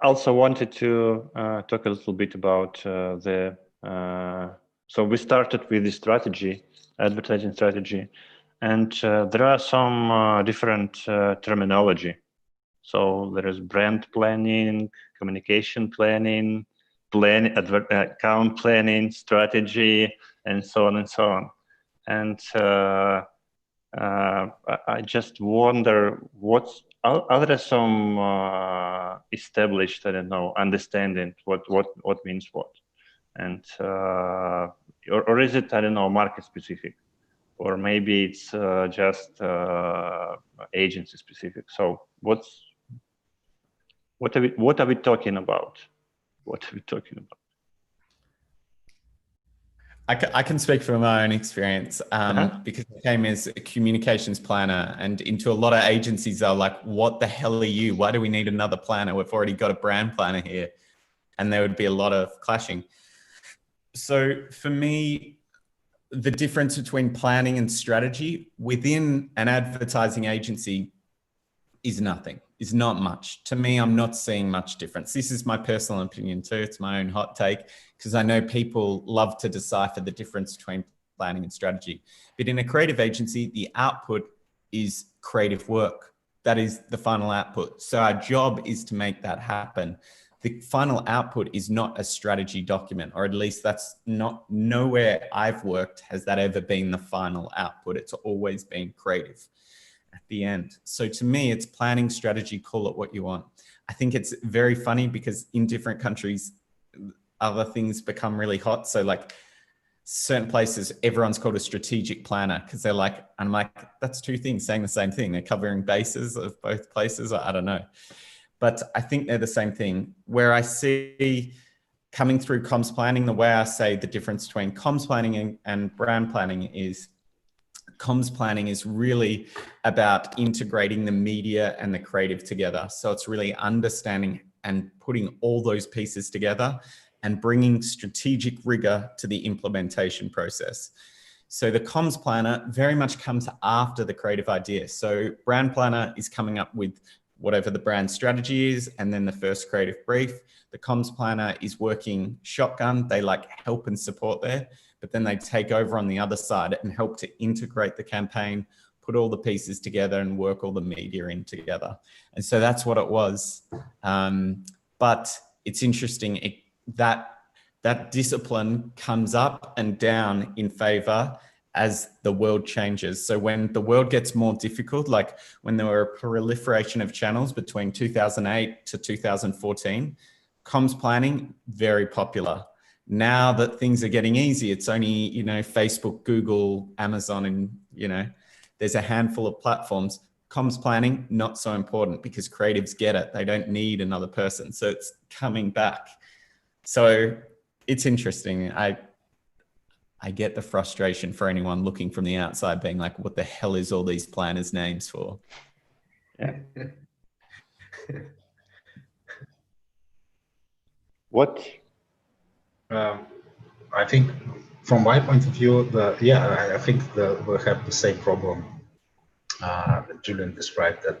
also wanted to talk a little bit about so we started with the strategy, advertising strategy, and there are some different terminology. So there is brand planning, communication planning, account planning, strategy, and so on and so on. And I just wonder are there some established, I don't know, understanding what means what, and or is it, I don't know, market specific, or maybe it's just agency specific. So what are we talking about? What are we talking about? I can speak from my own experience because I came as a communications planner, and into a lot of agencies are like, what the hell are you? Why do we need another planner? We've already got a brand planner here. And there would be a lot of clashing. So for me, the difference between planning and strategy within an advertising agency is nothing, is not much. To me, I'm not seeing much difference. This is my personal opinion too. It's my own hot take, because I know people love to decipher the difference between planning and strategy. But in a creative agency, the output is creative work. That is the final output. So our job is to make that happen. The final output is not a strategy document, or at least that's not, nowhere I've worked has that ever been the final output. It's always been creative at the end. So to me, it's planning, strategy, call it what you want. I think it's very funny because in different countries, other things become really hot. So like certain places, everyone's called a strategic planner because they're like, I'm like, that's two things saying the same thing. They're covering bases of both places. I don't know. But I think they're the same thing. Where I see coming through comms planning, the way I say the difference between comms planning and brand planning is comms planning is really about integrating the media and the creative together. So it's really understanding and putting all those pieces together and bringing strategic rigor to the implementation process. So the comms planner very much comes after the creative idea. So brand planner is coming up with whatever the brand strategy is, and then the first creative brief. The comms planner is working shotgun. They like help and support there, but then they take over on the other side and help to integrate the campaign, put all the pieces together and work all the media in together. And so that's what it was. But it's interesting that discipline comes up and down in favor as the world changes. So when the world gets more difficult, like when there were a proliferation of channels between 2008 to 2014, comms planning, very popular. Now that things are getting easy, it's only, you know, Facebook, Google, Amazon, and, you know, there's a handful of platforms. Comms planning, not so important because creatives get it. They don't need another person. So it's coming back. So it's interesting. I get the frustration for anyone looking from the outside being like, what the hell is all these planners' names for? Yeah. What? I think from my point of view, I think we have the same problem that Julian described, that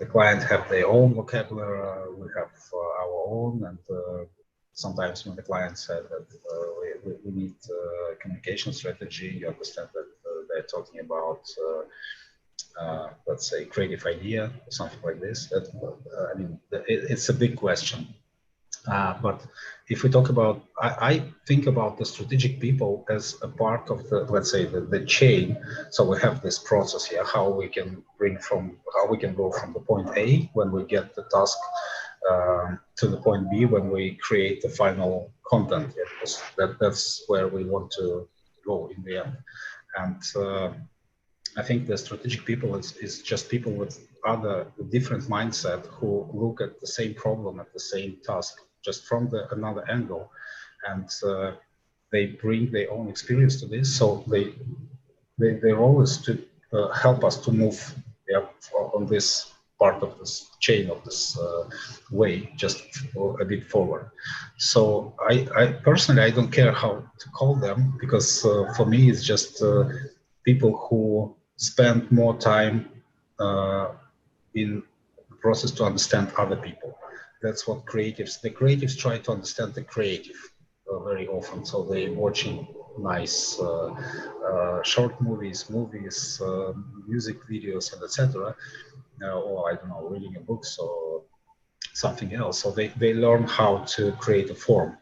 the client have their own vocabulary, we have our own, and sometimes when the client said that we need communication strategy, you understand that they're talking about, let's say, creative idea or something like this. I mean, it's a big question. But if we talk about, I think about the strategic people as a part of the, let's say, the chain. So we have this process here, how we can go from the point A when we get the task to the point B when we create the final content. That's where we want to go in the end. And I think the strategic people is just people with different mindset who look at the same problem, at the same task, just from another angle, and they bring their own experience to this. So their role is to help us to move on this part of this chain, of this way, just a bit forward. So I personally, I don't care how to call them, because for me it's just people who spend more time in the process to understand other people. That's what the creatives try to understand the creative very often. So they're watching nice short movies, music videos, and etc. Or I don't know, reading a book or something else. So they learn how to create a form.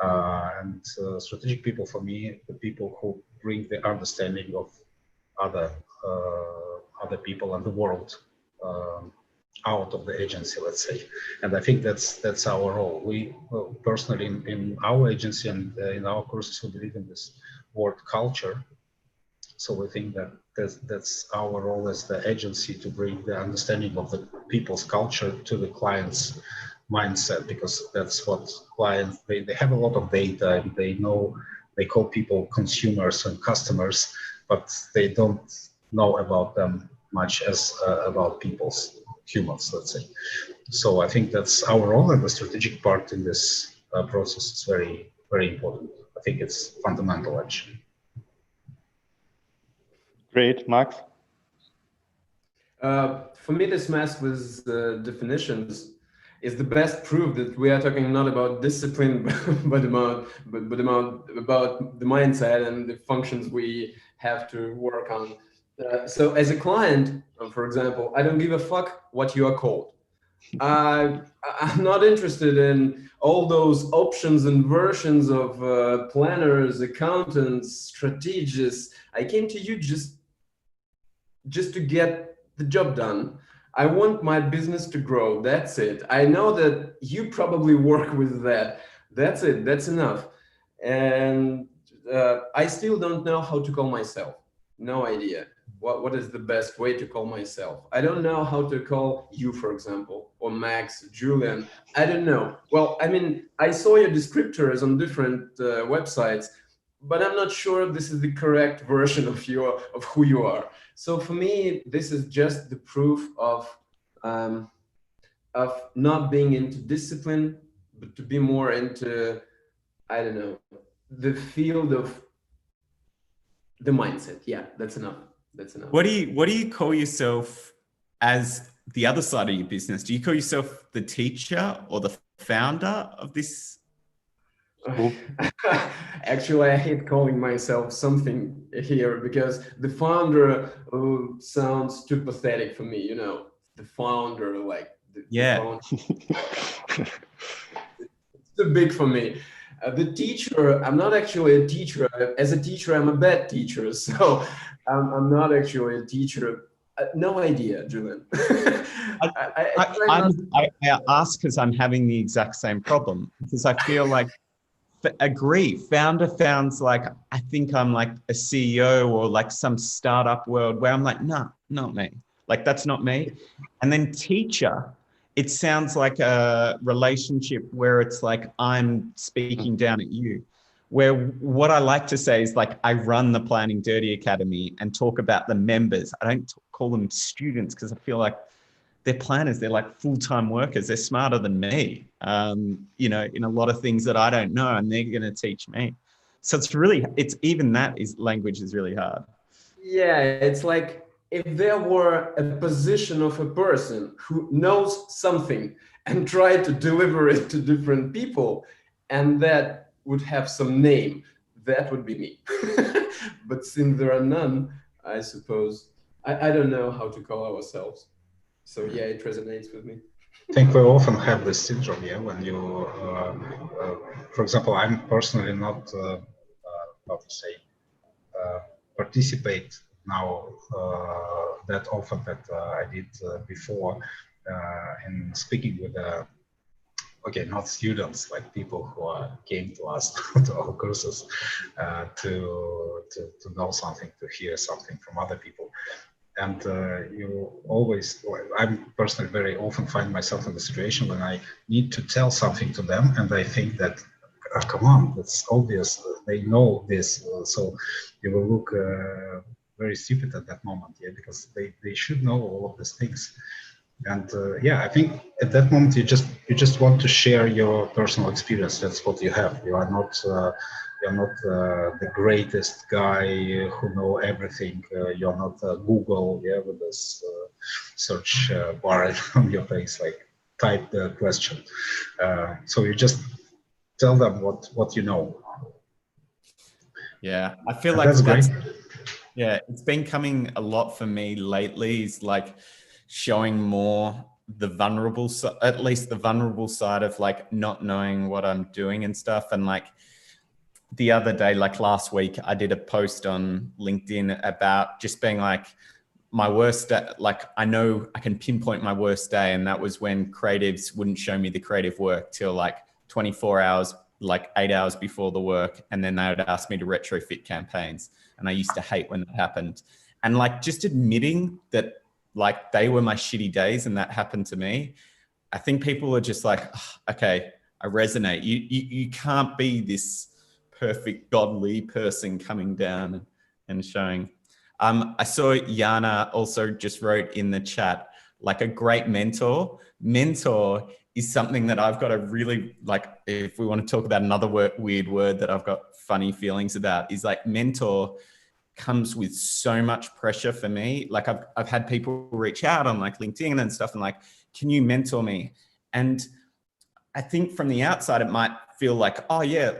And strategic people, for me, the people who bring the understanding of other people and the world out of the agency, let's say. And I think that's our role. We personally in our agency and in our courses, we believe in this word culture. So we think that that's our role as the agency, to bring the understanding of the people's culture to the client's mindset, because that's what clients, they have a lot of data, and they call people consumers and customers, but they don't know about them much as about humans, let's say. So I think that's our role, and the strategic part in this process is very, very important. I think it's fundamental, actually. Great, Max. For me, this mess with definitions is the best proof that we are talking not about discipline, but about the mindset and the functions we have to work on. So as a client, for example, I don't give a fuck what you are called. I'm not interested in all those options and versions of planners, accountants, strategists. I came to you just to get the job done. I want my business to grow. That's it. I know that you probably work with that. That's it. That's enough. And I still don't know how to call myself. No idea. What is the best way to call myself? I don't know how to call you, for example, or Max, Julian. I don't know. Well, I mean, I saw your descriptors on different websites, but I'm not sure this is the correct version of who you are. So for me, this is just the proof of not being into discipline, but to be more into, I don't know, the field of the mindset. Yeah, that's enough. That's enough. What do you call yourself as the other side of your business? Do you call yourself the teacher or the founder of this Actually, I hate calling myself something here because the founder sounds too pathetic for me. You know, the founder, like the founder. It's too big for me. The teacher, I'm not actually a teacher. As a teacher, I'm a bad teacher. So I'm not actually a teacher. No idea, Julian. I ask because I'm having the exact same problem, because I feel like, founder sounds like, I think I'm like a CEO or like some startup world where I'm like, no, not me. Like, that's not me. And then teacher, it sounds like a relationship where it's like, I'm speaking down at you. Where what I like to say is like, I run the Planning Dirty Academy and talk about the members. I don't call them students because I feel like they're planners. They're like full-time workers. They're smarter than me, you know, in a lot of things that I don't know, and they're going to teach me. So language is really hard. Yeah, it's like if there were a position of a person who knows something and tried to deliver it to different people, and that would have some name, that would be me. But since there are none, I suppose, I don't know how to call ourselves. So yeah, it resonates with me. I think we often have this syndrome, yeah, when you, for example, I'm personally not, how to say, participate now that often that I did before in speaking with okay, not students, like people who came to us to our courses to know something, to hear something from other people. And you always, I'm personally very often find myself in the situation when I need to tell something to them, and I think that, come on, it's obvious, they know this, so you will look very stupid at that moment, yeah, because they should know all of these things. And yeah, I think at that moment you just want to share your personal experience. That's what you have. You are not the greatest guy who know everything. You're not Google, yeah, with this search bar on your face, like type the question. So you just tell them what you know. Yeah, I feel and like that's great. Yeah, it's been coming a lot for me lately. Is like showing more the vulnerable, at least the vulnerable side of like not knowing what I'm doing and stuff. And like the other day, like last week, I did a post on LinkedIn about just being like, my worst day, like I know I can pinpoint my worst day, and that was when creatives wouldn't show me the creative work till like 24 hours, like 8 hours before the work, and then they would ask me to retrofit campaigns, and I used to hate when that happened. And like just admitting that like they were my shitty days and that happened to me, I think people are just like, oh, okay, I resonate. You can't be this perfect godly person coming down and showing. I saw Yana also just wrote in the chat, like a great mentor. Mentor is something that I've got a really, like, if we want to talk about another weird word that I've got funny feelings about, is like mentor comes with so much pressure for me. Like I've had people reach out on like LinkedIn and stuff and like, can you mentor me? And I think from the outside, it might feel like, oh yeah,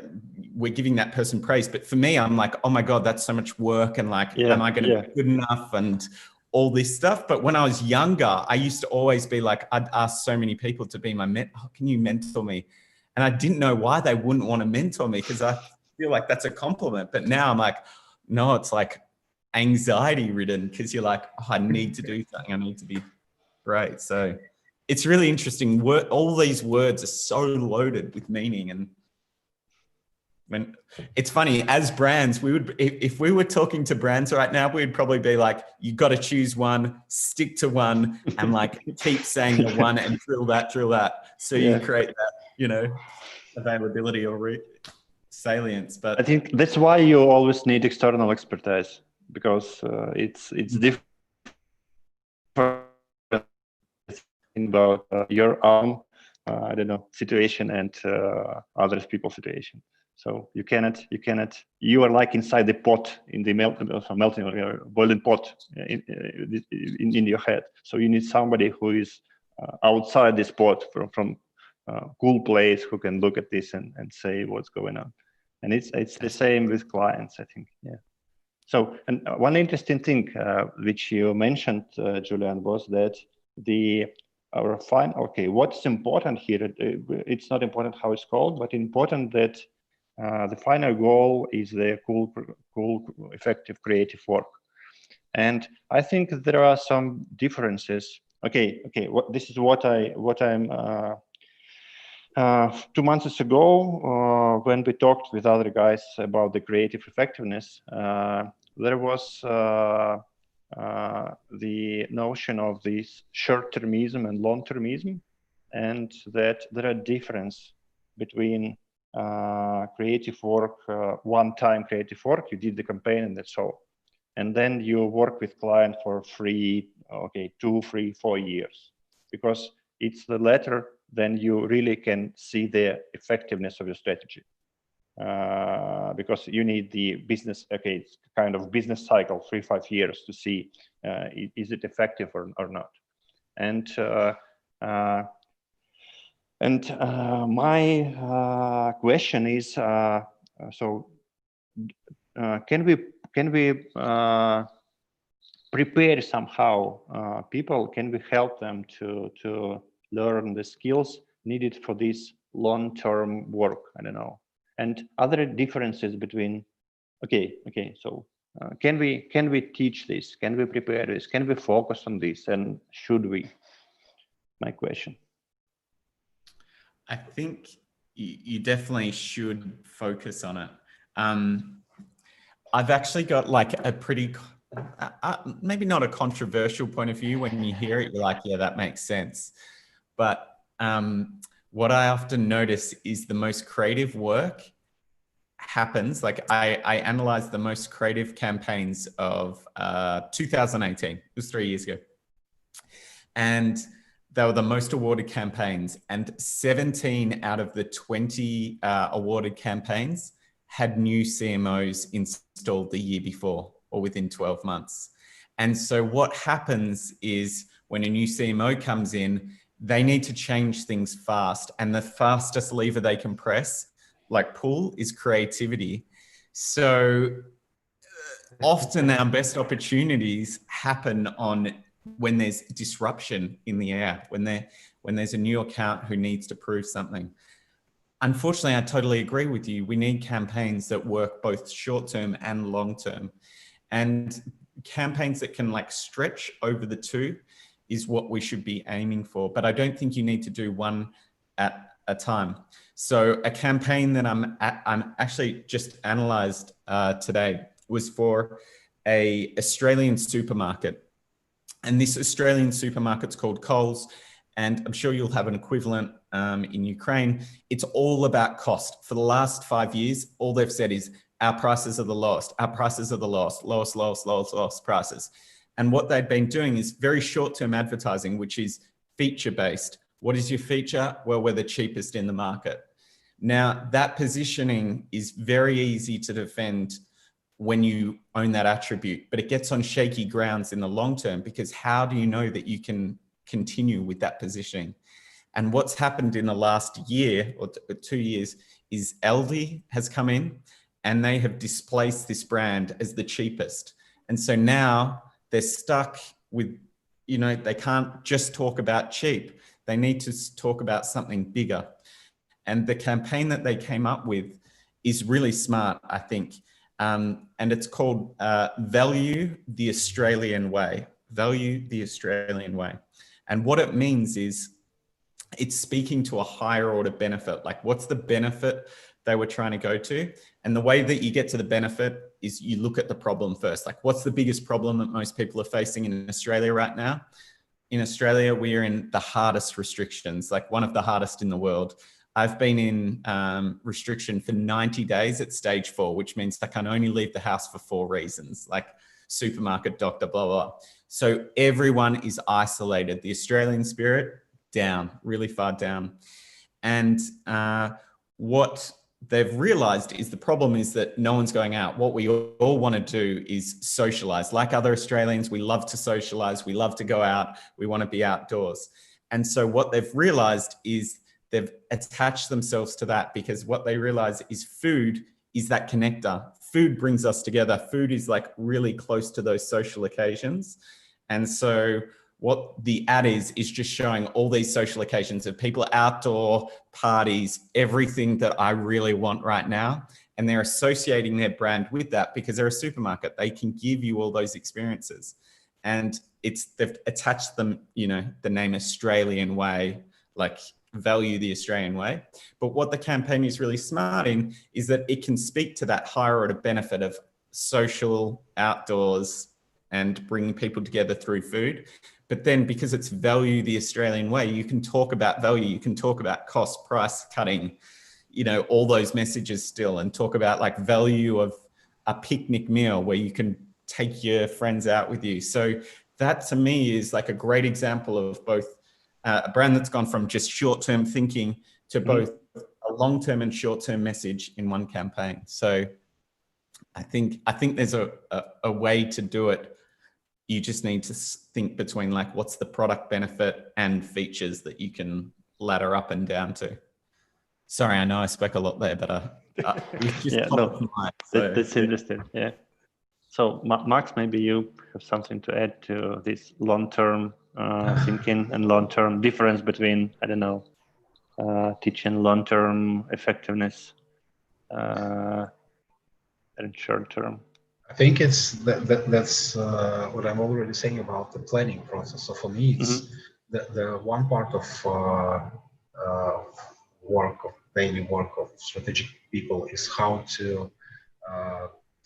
we're giving that person praise. But for me, I'm like, oh my God, that's so much work. And like, am I going to be good enough? And all this stuff. But when I was younger, I used to always be like, I'd ask so many people to be my mentor. Oh, can you mentor me? And I didn't know why they wouldn't want to mentor me, because I feel like that's a compliment. But now I'm like, no, it's like anxiety ridden, because you're like, oh, I need to do something. I need to be great. So it's really interesting. All these words are so loaded with meaning. And when it's funny, as brands, we would, if we were talking to brands right now, we'd probably be like, you got to choose one, stick to one, and like keep saying the one and drill that. So you create that, you know, availability or salience. But I think that's why you always need external expertise, because it's different about your own I don't know, situation and other people's situation. So you are like inside the pot, in the melting or boiling pot in your head. So you need somebody who is outside this pot from cool place who can look at this and say what's going on. And it's the same with clients, I think. Yeah. So, and one interesting thing which you mentioned, Julian, was that what's important here? It's not important how it's called, but important that the final goal is the cool, effective, creative work. And I think there are some differences. This is what I'm. 2 months ago, when we talked with other guys about the creative effectiveness, there was the notion of this short-termism and long-termism, and that there are differences between creative work, one-time creative work, you did the campaign and that's all. And then you work with client for 2, 3, 4 years. Because it's the latter, then you really can see the effectiveness of your strategy. Because you need the business, it's kind of business cycle, 3-5 years to see is it effective or not. And my question is, can we prepare somehow people? Can we help them to learn the skills needed for this long-term work? I don't know. And other differences between, can we teach this? Can we prepare this? Can we focus on this? And should we? My question. I think you definitely should focus on it. I've actually got like a pretty, maybe not a controversial point of view. When you hear it, you're like, yeah, that makes sense. But what I often notice is the most creative work happens, like I analyzed the most creative campaigns of 2018, it was 3 years ago. And they were the most awarded campaigns, and 17 out of the 20 awarded campaigns had new CMOs installed the year before or within 12 months. And so what happens is when a new CMO comes in, they need to change things fast, and the fastest lever they can press, like pull, is creativity. So often our best opportunities happen when there's disruption in the air, when there's a new account who needs to prove something. Unfortunately, I totally agree with you. We need campaigns that work both short-term and long-term, and campaigns that can like stretch over the two is what we should be aiming for. But I don't think you need to do one at a time. So a campaign that I'm actually just analyzed today was for a Australian supermarket. And this Australian supermarket's called Coles. And I'm sure you'll have an equivalent in Ukraine. It's all about cost. For the last 5 years, all they've said is our prices are the lowest. Our prices are the lowest prices. And what they've been doing is very short-term advertising, which is feature-based. What is your feature? Well, we're the cheapest in the market. Now, that positioning is very easy to defend when you own that attribute, but it gets on shaky grounds in the long term, because how do you know that you can continue with that positioning? And what's happened in the last year or 2 years is Aldi has come in and they have displaced this brand as the cheapest. And so now they're stuck with, they can't just talk about cheap. They need to talk about something bigger. And the campaign that they came up with is really smart, I think. And it's called Value the Australian Way. Value the Australian Way. And what it means is it's speaking to a higher order benefit. Like, what's the benefit they were trying to go to? And the way that you get to the benefit is you look at the problem first. Like, what's the biggest problem that most people are facing in Australia right now? In Australia, we are in the hardest restrictions, like one of the hardest in the world. I've been in restriction for 90 days at stage 4, which means I can only leave the house for 4 reasons, like supermarket, doctor, blah, blah. So everyone is isolated. The Australian spirit, down, really far down. And what they've realized is the problem is that no one's going out. What we all want to do is socialize. Like other Australians, we love to socialize. We love to go out. We want to be outdoors. And so what they've realized is they've attached themselves to that, because what they realize is food is that connector. Food brings us together. Food is like really close to those social occasions. And so what the ad is just showing all these social occasions of people, outdoor parties, everything that I really want right now. And they're associating their brand with that because they're a supermarket. They can give you all those experiences. And they've attached them, you know, the name Australian Way, like value the Australian way. But what the campaign is really smart in is that it can speak to that higher order benefit of social, outdoors, and bringing people together through food. But then because it's value the Australian way, you can talk about value, you can talk about cost, price cutting, you know, all those messages still, and talk about like value of a picnic meal where you can take your friends out with you. So that to me is like a great example of both a brand that's gone from just short-term thinking to both a long-term and short-term message in one campaign. So I think there's a way to do it. You just need to think between like what's the product benefit and features that you can ladder up and down to. Sorry, I know I spoke a lot there, but it's just that's interesting. Yeah. So Max, maybe you have something to add to this long-term thinking and long-term difference between, I don't know, teaching long-term effectiveness and short-term. I think that's what I'm already saying about the planning process. So for me, it's the one part of daily work of strategic people is how to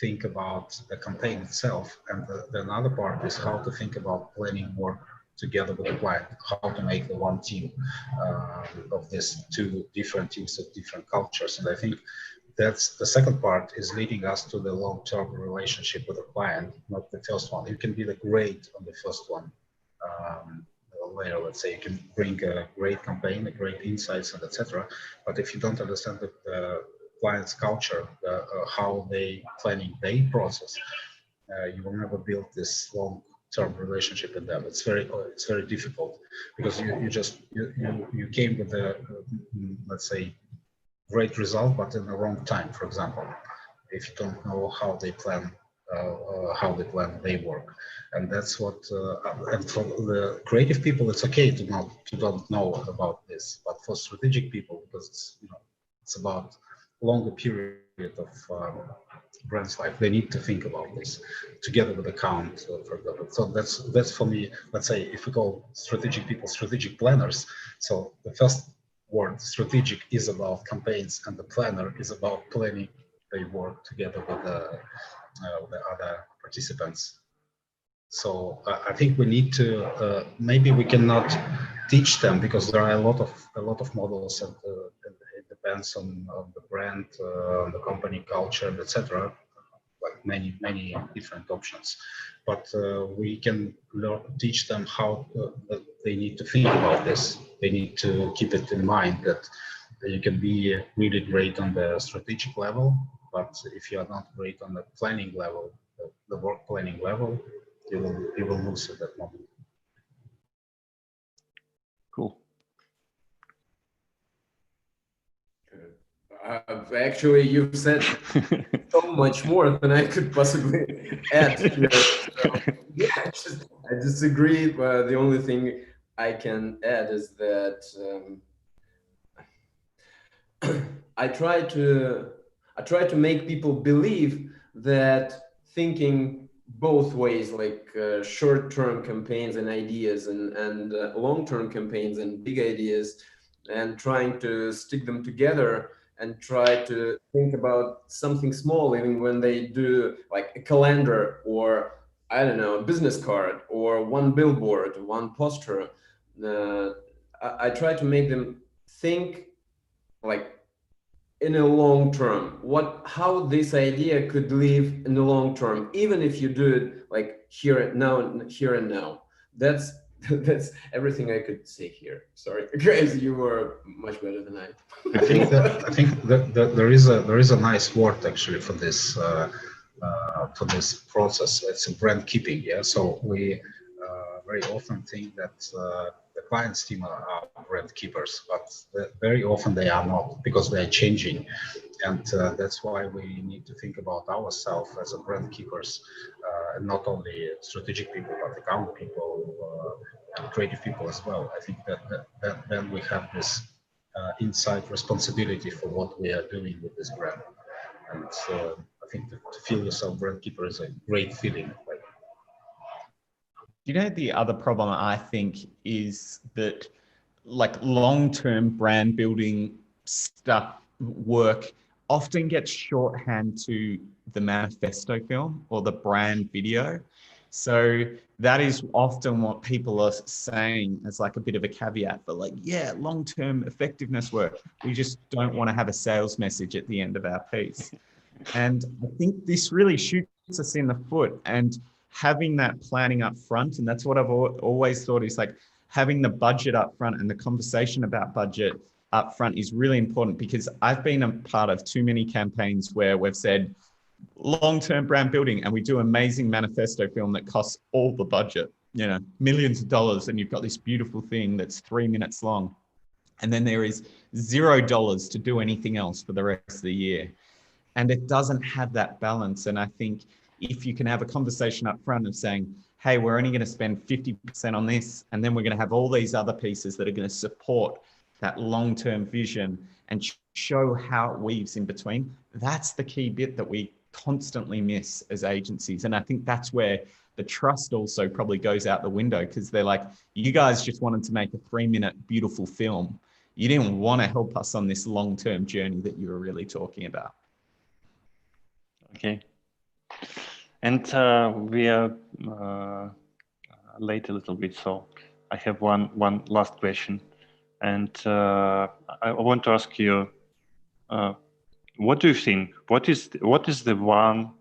think about the campaign itself, and the another part is how to think about planning work together with the client, how to make the one team of these two different teams of different cultures. And I think that's the second part is leading us to the long-term relationship with the client, not the first one. You can be the great on the first one. Later, let's say you can bring a great campaign, a great insights, and etc. But if you don't understand the client's culture, how they planning their process, you will never build this long-term relationship with them. It's very difficult because you came with a let's say great result, but in the wrong time. For example, if you don't know how they plan their work, and that's what. And for the creative people, it's okay to don't know about this, but for strategic people, because it's about longer period of brand's life, they need to think about this together with account, for example. So that's for me. Let's say if we call strategic people strategic planners, so the first word strategic is about campaigns, and the planner is about planning their work together with the other participants. So I think we need to maybe we cannot teach them because there are a lot of models, and it depends on the brand, the company culture, etc. Like many different options. But we can teach them how that they need to think about this. They need to keep it in mind that you can be really great on the strategic level, but if you are not great on the planning level, the work planning level, you will lose at that moment. Cool. Actually, you've said so much more than I could possibly add here. So, yeah, I disagree, but the only thing I can add is that I try to make people believe that thinking both ways, like short-term campaigns and ideas, and long-term campaigns and big ideas, and trying to stick them together and try to think about something small, even when they do like a calendar or, I don't know, a business card or one billboard, one poster. I try to make them think like in a long term, how this idea could live in the long term, even if you do it like here and now. That's everything I could say here. Sorry, guys, you were much better than I. I think that there is a nice word actually for this process. It's a brand keeping. Yeah, so we very often think that the client's team are brand brand keepers, but very often they are not, because they are changing. And that's why we need to think about ourselves as a brand keepers, and not only strategic people, but account people, and creative people as well. I think that then we have this inside responsibility for what we are doing with this brand. And I think to feel yourself brand keeper is a great feeling. You know, the other problem I think is that like long-term brand building stuff work often gets shorthand to the manifesto film or the brand video. So that is often what people are saying as like a bit of a caveat for like, yeah, long-term effectiveness work. We just don't want to have a sales message at the end of our piece. And I think this really shoots us in the foot, and having that planning up front. And that's what I've always thought is like having the budget up front and the conversation about budget up front is really important, because I've been a part of too many campaigns where we've said long-term brand building and we do amazing manifesto film that costs all the budget, you know, millions of dollars, and you've got this beautiful thing that's 3 minutes long. And then there is $0 to do anything else for the rest of the year. And it doesn't have that balance. And I think if you can have a conversation up front of saying, hey, we're only going to spend 50% on this, and then we're going to have all these other pieces that are going to support that long-term vision and show how it weaves in between. That's the key bit that we constantly miss as agencies. And I think that's where the trust also probably goes out the window, because they're like, you guys just wanted to make a 3-minute beautiful film. You didn't want to help us on this long-term journey that you were really talking about. Okay. And we are late a little bit, so I have one last question. And I want to ask you, what do you think? What is the one?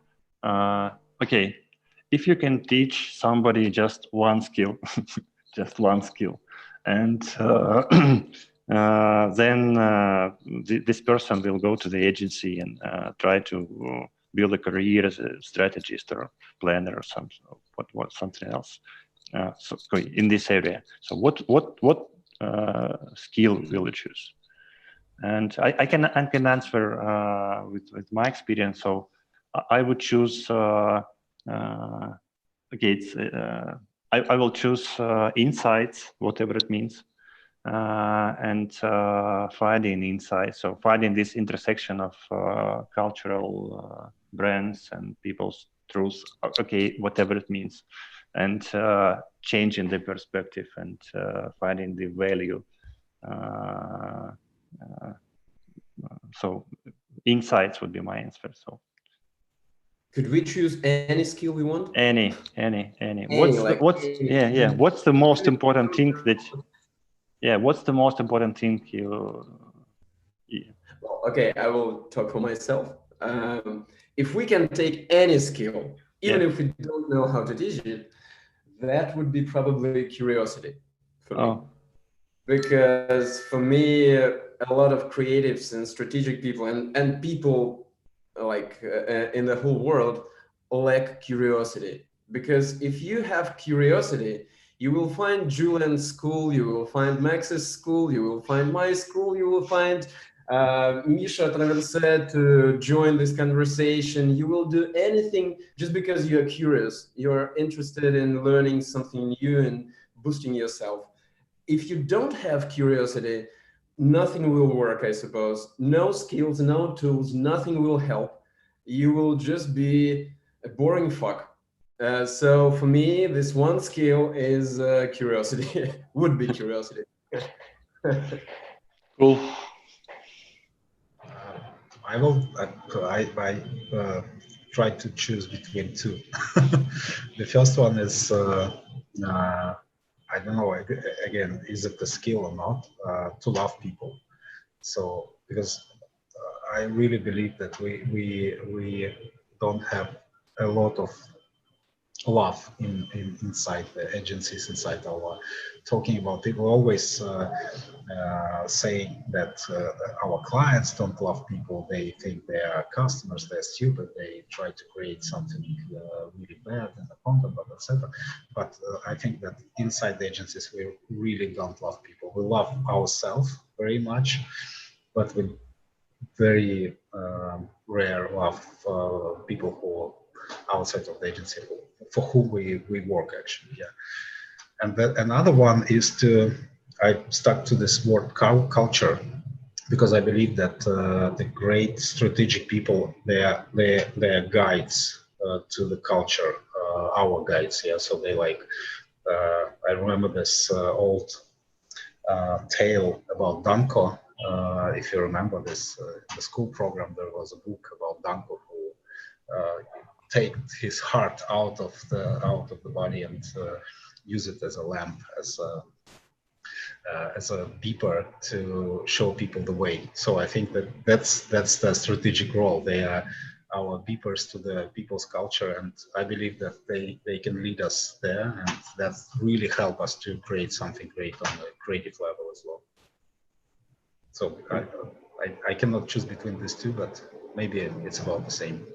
Okay, if you can teach somebody just one skill, just one skill, and then this person will go to the agency and try to build a career as a strategist or planner or something else. So in this area, so what skill will you choose? And I can answer with my experience. So I would choose. Okay, it's I will choose insights, whatever it means, and finding insights. So finding this intersection of cultural brands and people's truths. Okay, whatever it means, and changing the perspective and finding the value. So insights would be my answer. So could we choose any skill we want? Any. What's the most important thing that? Yeah, what's the most important thing you? Yeah. Well, okay, I will talk for myself. If we can take any skill, even if we don't know how to teach it, that would be probably curiosity for me. Because for me, a lot of creatives and strategic people and people like in the whole world lack curiosity. Because if you have curiosity, you will find Julian's school, you will find Max's school, you will find my school, you will find Misha Traverset to join this conversation. You will do anything just because you're curious. You're interested in learning something new and boosting yourself. If you don't have curiosity, nothing will work, I suppose. No skills, no tools, nothing will help. You will just be a boring fuck. So for me, this one skill is curiosity. Would be curiosity. Cool. I will try to choose between two. The first one is I don't know, again, is it a skill or not, to love people. So, because I really believe that we don't have a lot of love inside the agencies, inside our talking about people always saying that our clients don't love people. They think they are customers, they're stupid, they try to create something really bad in the content, etc. But I think that inside the agencies we really don't love people. we love ourselves very much, but we very rare love people who are outside of the agency for whom we work actually. Yeah. And another one is I stuck to this word culture, because I believe that the great strategic people, they are guides to the culture, our guides. Yeah, so they like. I remember this old tale about Danko. If you remember this, in the school program, there was a book about Danko who take his heart out of the body and use it as a lamp, as a beeper to show people the way. So I think that's the strategic role. They are our beepers to the people's culture, and I believe that they can lead us there, and that really help us to create something great on the creative level as well. So I cannot choose between these two, but maybe it's about the same.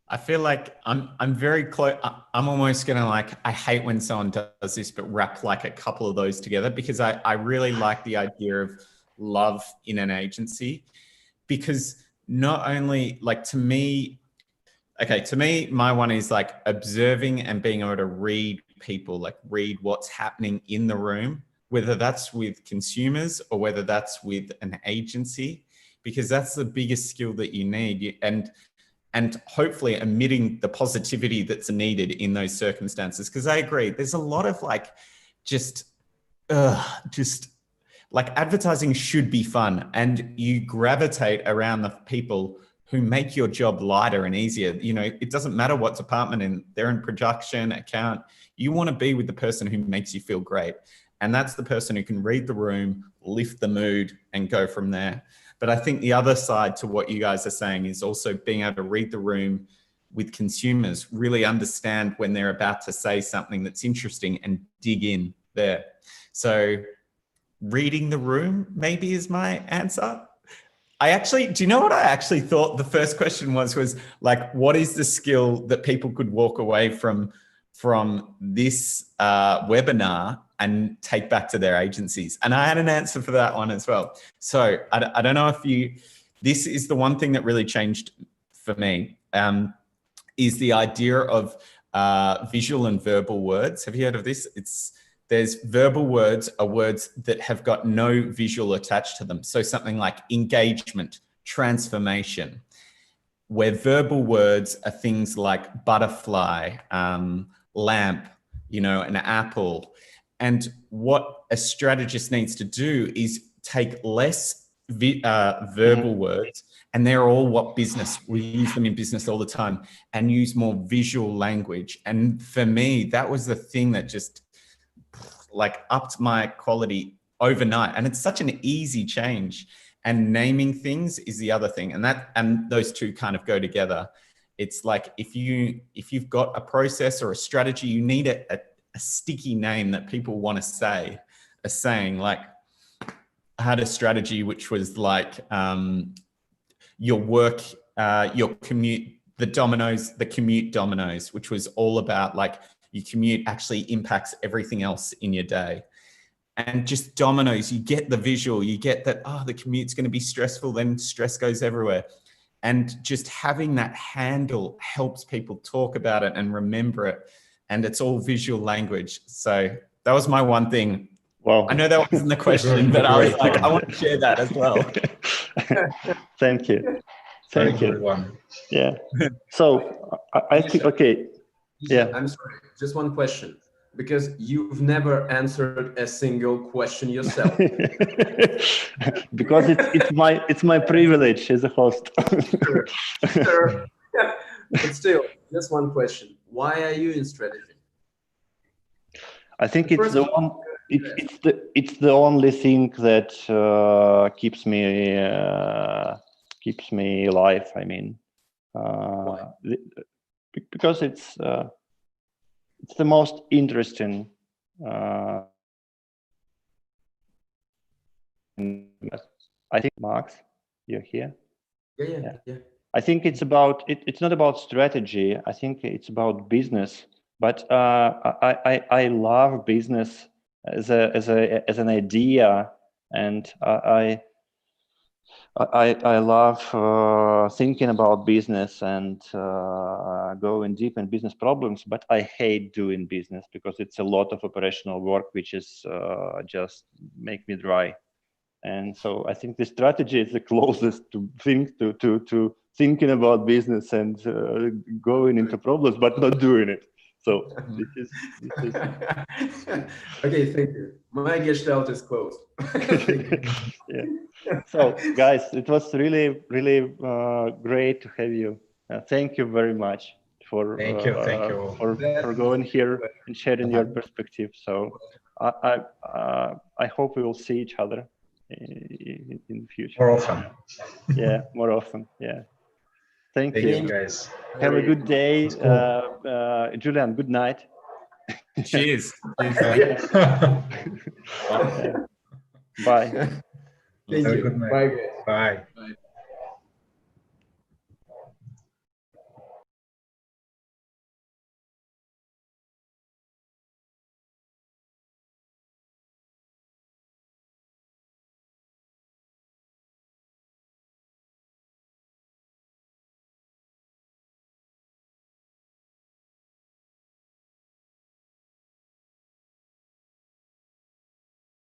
I feel like I'm very close. I'm almost gonna I hate when someone does this, but wrap like a couple of those together, because I really like the idea of love in an agency, because not only to me, my one is like observing and being able to read people, read what's happening in the room, whether that's with consumers or whether that's with an agency, because that's the biggest skill that you need. And hopefully emitting the positivity that's needed in those circumstances. Because I agree, there's a lot of advertising should be fun, and you gravitate around the people who make your job lighter and easier. You know, it doesn't matter what department they're in, production, account, you want to be with the person who makes you feel great. And that's the person who can read the room, lift the mood, and go from there. But I think the other side to what you guys are saying is also being able to read the room with consumers, really understand when they're about to say something that's interesting and dig in there. So reading the room maybe is my answer. Do you know what I actually thought the first question was what is the skill that people could walk away from this webinar and take back to their agencies? And I had an answer for that one as well. So I don't know if this is the one thing that really changed for me, is the idea of visual and verbal words. Have you heard of this? There's verbal words are words that have got no visual attached to them. So something like engagement, transformation, where verbal words are things like butterfly, lamp, an apple. And what a strategist needs to do is take less verbal words, and they're all what business, we use them in business all the time, and use more visual language. And for me, that was the thing that just upped my quality overnight. And it's such an easy change. And naming things is the other thing. And those two kind of go together. It's like if you've got a process or a strategy, you need a sticky name that people want to say. A saying I had a strategy which was your work, your commute, the commute dominoes, which was all about your commute actually impacts everything else in your day. And just dominoes, you get the visual, you get that, the commute's going to be stressful, then stress goes everywhere. And just having that handle helps people talk about it and remember it. And it's all visual language. So that was my one thing. Well, I know that wasn't the question, but I was I want to share that as well. Thank you. Thank you. Everyone. Yeah. So I think, okay. Yeah. I'm sorry, just one question, because you've never answered a single question yourself. Because it's my privilege as a host. Sure. Yeah. But still, just one question. Why are you in strategy? I think it's the only thing that keeps me alive. I mean, because it's the most interesting. I think, Max, you're here. Yeah. I think it's not about strategy. I think it's about business. But I love business as an idea, and I love thinking about business and going deep in business problems, but I hate doing business because it's a lot of operational work, which is just make me dry. And so I think the strategy is the closest to thinking about business and going into problems, but not doing it. So this is okay, thank you. My gestalt is closed. Yeah. So guys, it was really great to have you. Thank you very much for for going here and sharing your perspective. So I hope we will see each other in the future. More often. Yeah, more often. Yeah. Thank you, guys. Have a good day. Cool. Julian, good night. Cheers. Yeah. Bye. Thank you. Good night. Bye, guys. Bye.